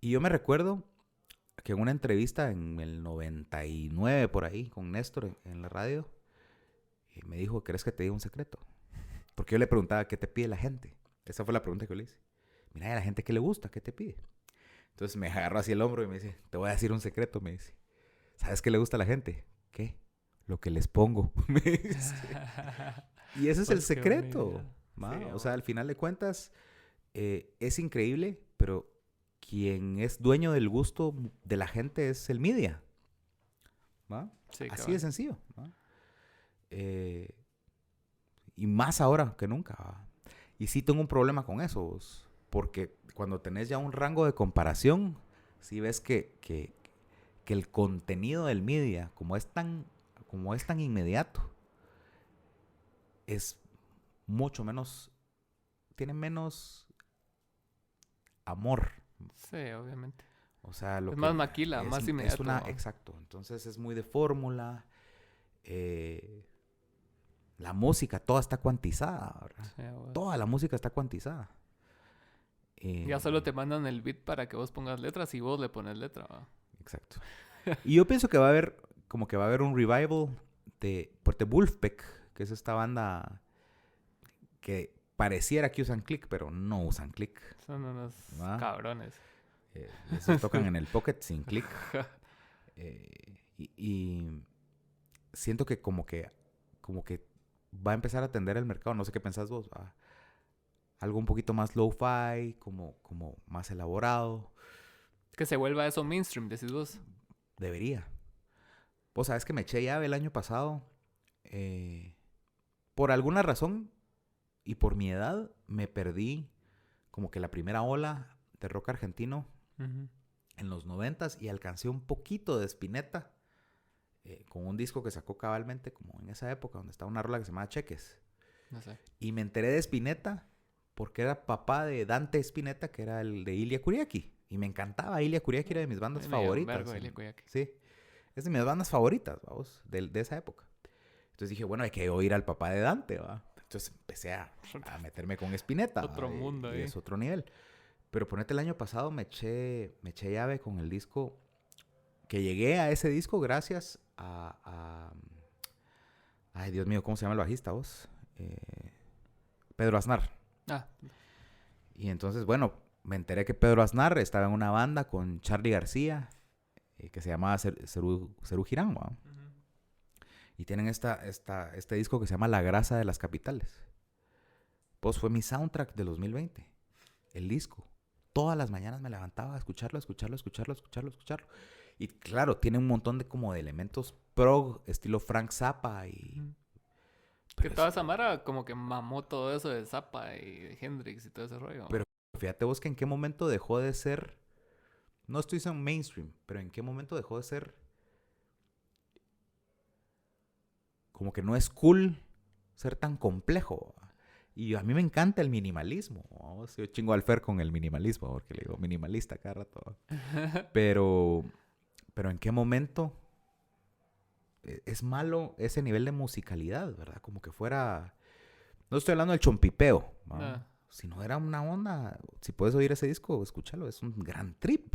Y yo me recuerdo que en una entrevista en el 99 por ahí con Néstor en la radio, me dijo, ¿querés que te diga un secreto? Porque yo le preguntaba, ¿qué te pide la gente? Esa fue la pregunta que yo le hice. Mira, ¿y a la gente qué le gusta? ¿Qué te pide? Entonces me agarró así el hombro y me dice, te voy a decir un secreto, me dice. ¿Sabes qué le gusta a la gente? ¿Qué? Lo que les pongo. Me dice. Y ese es el Pues qué secreto. bonito. ¿Va? Sí, O sea, al final de cuentas, es increíble, pero quien es dueño del gusto de la gente es el media. ¿Va? sí, Así cabal. de sencillo. ¿Va? Y más ahora que nunca. ¿Va? Y sí tengo un problema con eso, vos, porque cuando tenés ya un rango de comparación, sí ves que el contenido del media, como es tan inmediato, es mucho menos, tiene menos amor. Sí, obviamente. O sea, lo Es que más maquila, más es inmediato. una, ¿no? exacto. Entonces es muy de fórmula. La música, toda está cuantizada, ¿verdad? Sí, huevos. Toda la música está cuantizada. Ya solo te mandan el beat para que vos pongas letras y vos le pones letra, ¿va? Exacto. Y yo pienso que va a haber, como que va a haber un revival por The Wolfpack, que es esta banda que pareciera que usan click, pero no usan click. Son unos ¿Va? cabrones. Esos tocan en el pocket sin click. Y siento que como que va a empezar a atender el mercado. No sé qué pensás vos. ¿Va? Algo un poquito más lo-fi, como más elaborado. Que se vuelva eso mainstream, decís vos. Debería. Vos sabés que me eché llave el año pasado. Por alguna razón y por mi edad me perdí como que la primera ola de rock argentino Ujú. en los 90s y alcancé un poquito de Spinetta con un disco que sacó cabalmente como en esa época donde estaba una rola que se llamaba Cheques. No sé. Y me enteré de Spinetta porque era papá de Dante Spinetta, que era el de Ilia Kuriaki. Y me encantaba Ilia Kuriaki, era de mis bandas Me dio un favoritas. vergo Ilia Kuriaki. Sí, es de mis bandas favoritas, vamos, de esa época. Entonces dije, bueno, hay que oír al papá de Dante, ¿va? Entonces empecé a meterme con Spinetta. Otro ¿va? mundo y ahí. es otro nivel. Pero ponete, el año pasado me eché llave con el disco, que llegué a ese disco gracias a ay, Dios mío, ¿cómo se llama el bajista, vos? Pedro Aznar. Ah, Y entonces, bueno, me enteré que Pedro Aznar estaba en una banda con Charly García, que se llamaba Cerú Girán, ¿va? ujú. Y tienen este disco que se llama La Grasa de las Capitales. Pues fue mi soundtrack del 2020. El disco. Todas las mañanas me levantaba a escucharlo. Y claro, tiene un montón de como de elementos prog, estilo Frank Zappa y... Ujú. Que Pero toda esa mara como que mamó todo eso de Zappa y de Hendrix y todo ese rollo. Pero- fíjate vos que en qué momento dejó de ser... No estoy diciendo mainstream, pero en qué momento dejó de ser... Como que no es cool ser tan complejo. Y a mí me encanta el minimalismo. ¿No? Yo chingo al Fer con el minimalismo, porque le digo minimalista cada rato. Pero ¿en qué momento es malo ese nivel de musicalidad, verdad? Como que fuera... No estoy hablando del chompipeo, ¿no? No. Si no era una onda... Si puedes oír ese disco, escúchalo. Es un gran trip.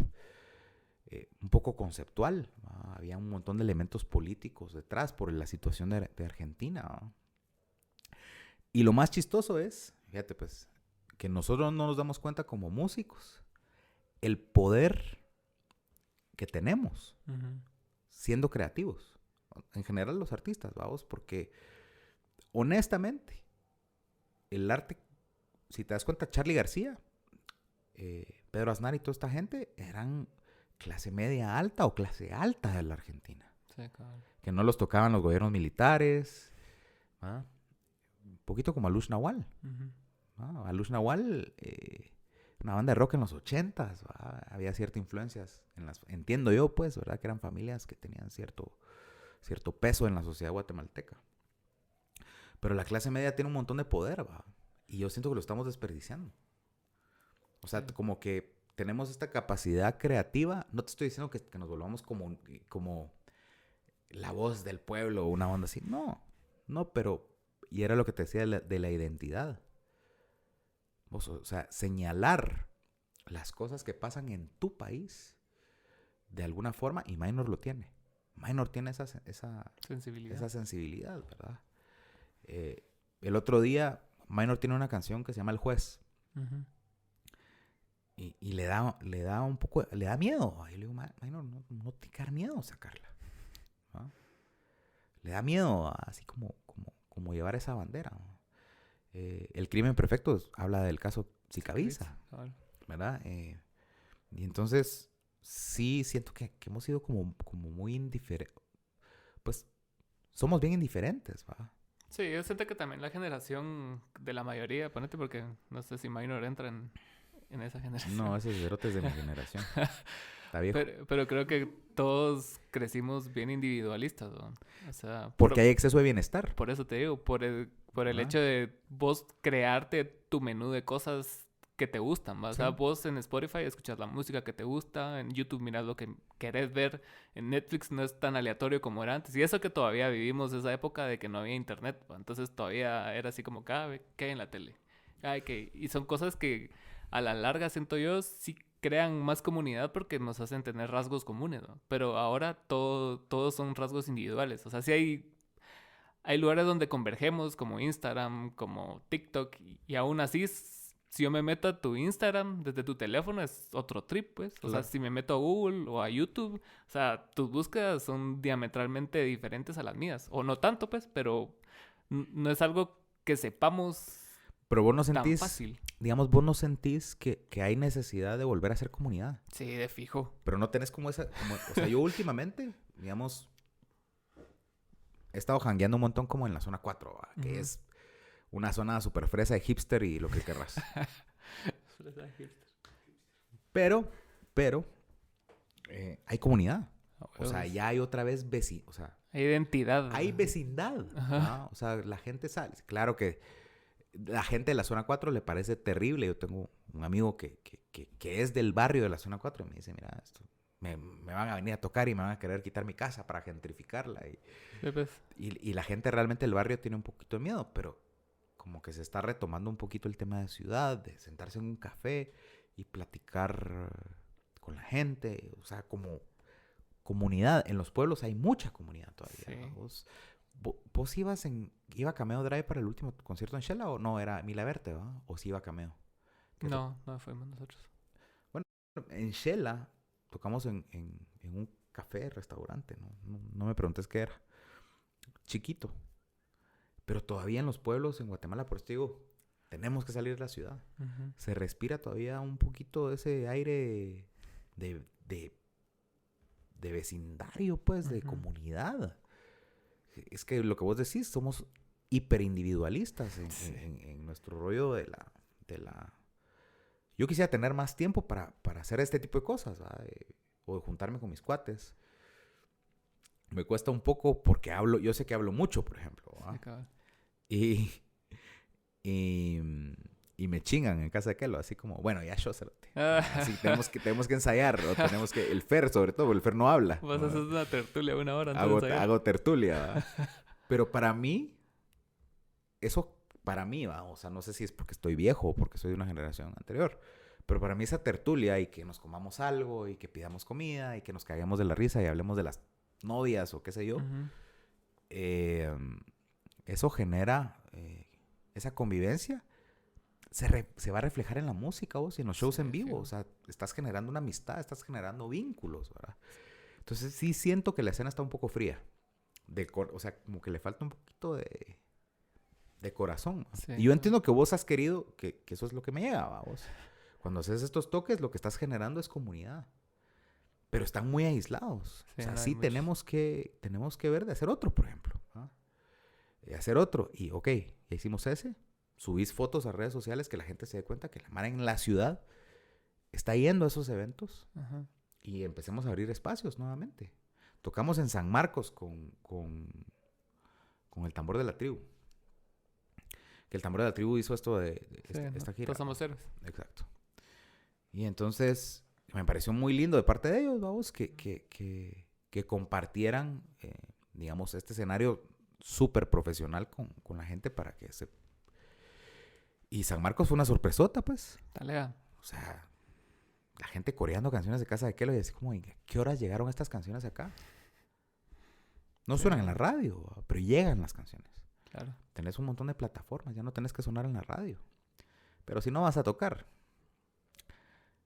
Un poco conceptual. ¿No? Había un montón de elementos políticos detrás por la situación de Argentina. ¿No? Y lo más chistoso es, fíjate pues, que nosotros no nos damos cuenta como músicos el poder que tenemos siendo creativos. En general los artistas, vamos, porque honestamente el arte, si te das cuenta, Charly García, Pedro Aznar y toda esta gente eran clase media alta o clase alta de la Argentina. Sí, cabrón. Que no los tocaban los gobiernos militares. ¿Ah? Un poquito como Alush Nawal. ¿Ah? Alush Nawal, una banda de rock en los 80s. Había cierta influencias. Entiendo yo, pues, ¿verdad? Que eran familias que tenían cierto peso en la sociedad guatemalteca. Pero la clase media tiene un montón de poder, ¿va? Y yo siento que lo estamos desperdiciando. O sea, como que tenemos esta capacidad creativa. No te estoy diciendo que nos volvamos como la voz del pueblo o una onda así. No, pero... Y era lo que te decía de la identidad. O sea, señalar las cosas que pasan en tu país de alguna forma, y Minor lo tiene. Minor tiene esa sensibilidad, ¿verdad? El otro día, Minor tiene una canción que se llama El Juez. Y le da un poco, le da miedo. Y le digo, Minor, no te da miedo sacarla. ¿No? Le da miedo, así como llevar esa bandera. ¿No? El crimen perfecto habla del caso Sicavisa, ¿verdad? Y entonces, sí siento que hemos sido como muy indiferentes. Pues, somos bien indiferentes, ¿va? Sí, yo siento que también la generación de la mayoría, ponete porque no sé si Minor entra en esa generación. No, esos cerotes de mi generación. Está viejo. Pero creo que todos crecimos bien individualistas, ¿no? O sea, porque hay exceso de bienestar. Por eso te digo, por el hecho de vos crearte tu menú de cosas que te gustan, ¿va? Sí. O sea, vos en Spotify escuchas la música que te gusta, en YouTube miras lo que querés ver, en Netflix no es tan aleatorio como era antes. Y eso que todavía vivimos esa época de que no había internet, ¿va? Entonces todavía era así como, ¿qué hay en la tele? Y son cosas que a la larga, siento yo, sí crean más comunidad porque nos hacen tener rasgos comunes, ¿no? Pero ahora todos son rasgos individuales. O sea, sí hay lugares donde convergemos, como Instagram, como TikTok, y aún así, si yo me meto a tu Instagram desde tu teléfono, es otro trip, pues. O sea, si me meto a Google o a YouTube, o sea, tus búsquedas son diametralmente diferentes a las mías. O no tanto, pues, pero no es algo que sepamos. Pero vos no sentís, tan fácil. Digamos, vos no sentís que hay necesidad de volver a ser comunidad. Sí, de fijo. Pero no tenés como esa, o sea, yo últimamente, digamos, he estado jangueando un montón como en la zona 4, ¿va? Que es una zona súper fresa de hipster y lo que querrás. Fresa de hipster. Pero, hay comunidad. O sea, ya hay otra vez o sea, hay identidad. Hay vecindad. ¿No? O sea, la gente sale. Claro que la gente de la zona 4 le parece terrible. Yo tengo un amigo que es del barrio de la zona 4 y me dice, mira, esto me van a venir a tocar y me van a querer quitar mi casa para gentrificarla. Y la gente realmente del barrio tiene un poquito de miedo, pero como que se está retomando un poquito el tema de ciudad, de sentarse en un café y platicar con la gente. O sea, como comunidad. En los pueblos hay mucha comunidad todavía. Sí. ¿Vos iba a Cameo Drive para el último concierto en Shela o no? Era Mila Verte, ¿va? ¿O sí iba a Cameo? No fuimos nosotros. Bueno, en Shela tocamos en un café, restaurante, no me preguntes qué era. Chiquito. Pero todavía en los pueblos, en Guatemala, por eso digo, tenemos que salir de la ciudad. Se respira todavía un poquito de ese aire de vecindario, pues, de comunidad. Es que lo que vos decís, somos hiperindividualistas en nuestro rollo de la... Yo quisiera tener más tiempo para hacer este tipo de cosas, ¿verdad? O de juntarme con mis cuates. Me cuesta un poco porque yo sé que hablo mucho, por ejemplo, ¿verdad? Y, y me chingan en casa de Kelo, así como, bueno, ya yo, cerote. Ah. Así tenemos que ensayar, o tenemos que... El Fer, sobre todo, el Fer no habla. Vas a hacer una tertulia 1 hora antes Hago, de ensayar. hago tertulia, ¿va? Pero para mí, eso para mí, ¿va? O sea, no sé si es porque estoy viejo o porque soy de una generación anterior, pero para mí esa tertulia y que nos comamos algo y que pidamos comida y que nos caguemos de la risa y hablemos de las novias o qué sé yo, Ujú. eso genera esa convivencia. Se va a reflejar en la música vos y en los shows Sí, en vivo. fijo. O sea, estás generando una amistad, estás generando vínculos, ¿verdad? Entonces sí siento que la escena está un poco fría. O sea, como que le falta un poquito de corazón. Sí, Y yo no. entiendo que vos has querido, que eso es lo que me llega, ¿va? Vos. Cuando haces estos toques, lo que estás generando es comunidad. Pero están muy aislados. Sí, O sea, no hay sí mucho. tenemos que ver de hacer otro, por ejemplo. ¿Ah? Hacer otro. Y, ok, ya hicimos ese. Subís fotos a redes sociales que la gente se dé cuenta que la mara en la ciudad está yendo a esos eventos. Ajá. Y empecemos a abrir espacios nuevamente. Tocamos en San Marcos con el Tambor de la Tribu. Que el Tambor de la Tribu hizo esto de Sí, esta gira. todos somos héroes. Exacto. Y entonces me pareció muy lindo de parte de ellos, vamos, que compartieran, digamos, este escenario súper profesional con la gente para que se... Y San Marcos fue una sorpresota, pues. Talega. O sea, la gente coreando canciones de Casa de Kelo y así como, ¿en qué horas llegaron estas canciones acá? No Sí. suenan en la radio, pero llegan las canciones. Claro. Tenés un montón de plataformas, ya no tenés que sonar en la radio. Pero si no vas a tocar.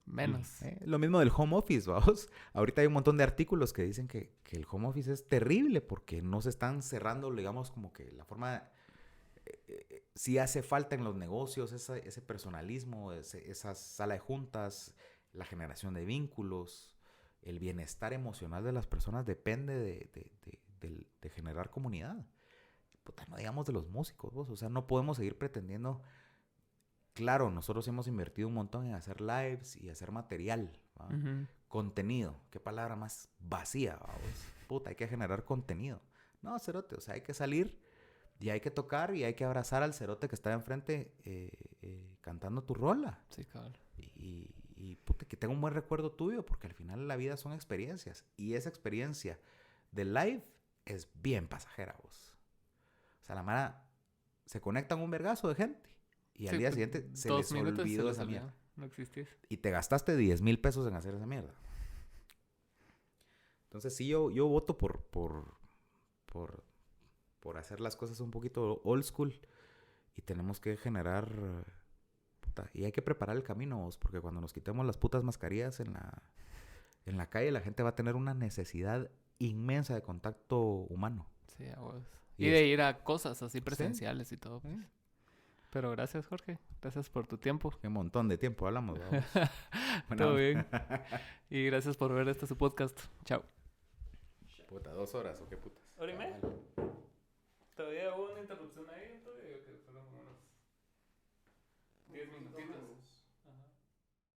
Menos. Lo mismo del home office, vamos. Ahorita hay un montón de artículos que dicen que el home office es terrible porque no se están cerrando, digamos, como que la forma... sí hace falta en los negocios ese personalismo, esa sala de juntas, la generación de vínculos, el bienestar emocional de las personas depende de generar comunidad. Puta, no digamos de los músicos, vos. O sea, no podemos seguir pretendiendo... Claro, nosotros hemos invertido un montón en hacer lives y hacer material, ¿va? Ujú. Contenido. Qué palabra más vacía, vamos. Puta, hay que generar contenido. No, cerote, o sea, hay que salir y hay que tocar y hay que abrazar al cerote que está enfrente cantando tu rola. Sí, cabrón. Y puta, que tenga un buen recuerdo tuyo, porque al final la vida son experiencias. Y esa experiencia del live es bien pasajera, vos. O sea, la mara se conectan un vergazo de gente. Y al Sí, día pues, siguiente se 2 les minutos olvidó se les esa olvidó. mierda. No existís. Y te gastaste 10,000 pesos en hacer esa mierda. Entonces sí, yo voto por hacer las cosas un poquito old school. Y tenemos que generar... puta, y hay que preparar el camino, vos, porque cuando nos quitemos las putas mascarillas en la calle, la gente va a tener una necesidad inmensa de contacto humano. Sí, a vos. Y Y de es- ir a cosas así presenciales y todo. Pues. Pero gracias, Jorge. Gracias por tu tiempo. Un montón de tiempo hablamos, vamos. Buena Todo onda. bien. Y gracias por ver su podcast. Chao. Puta, 2 horas o qué putas. ¿Hora y media? ¿Todavía hubo una interrupción ahí entonces?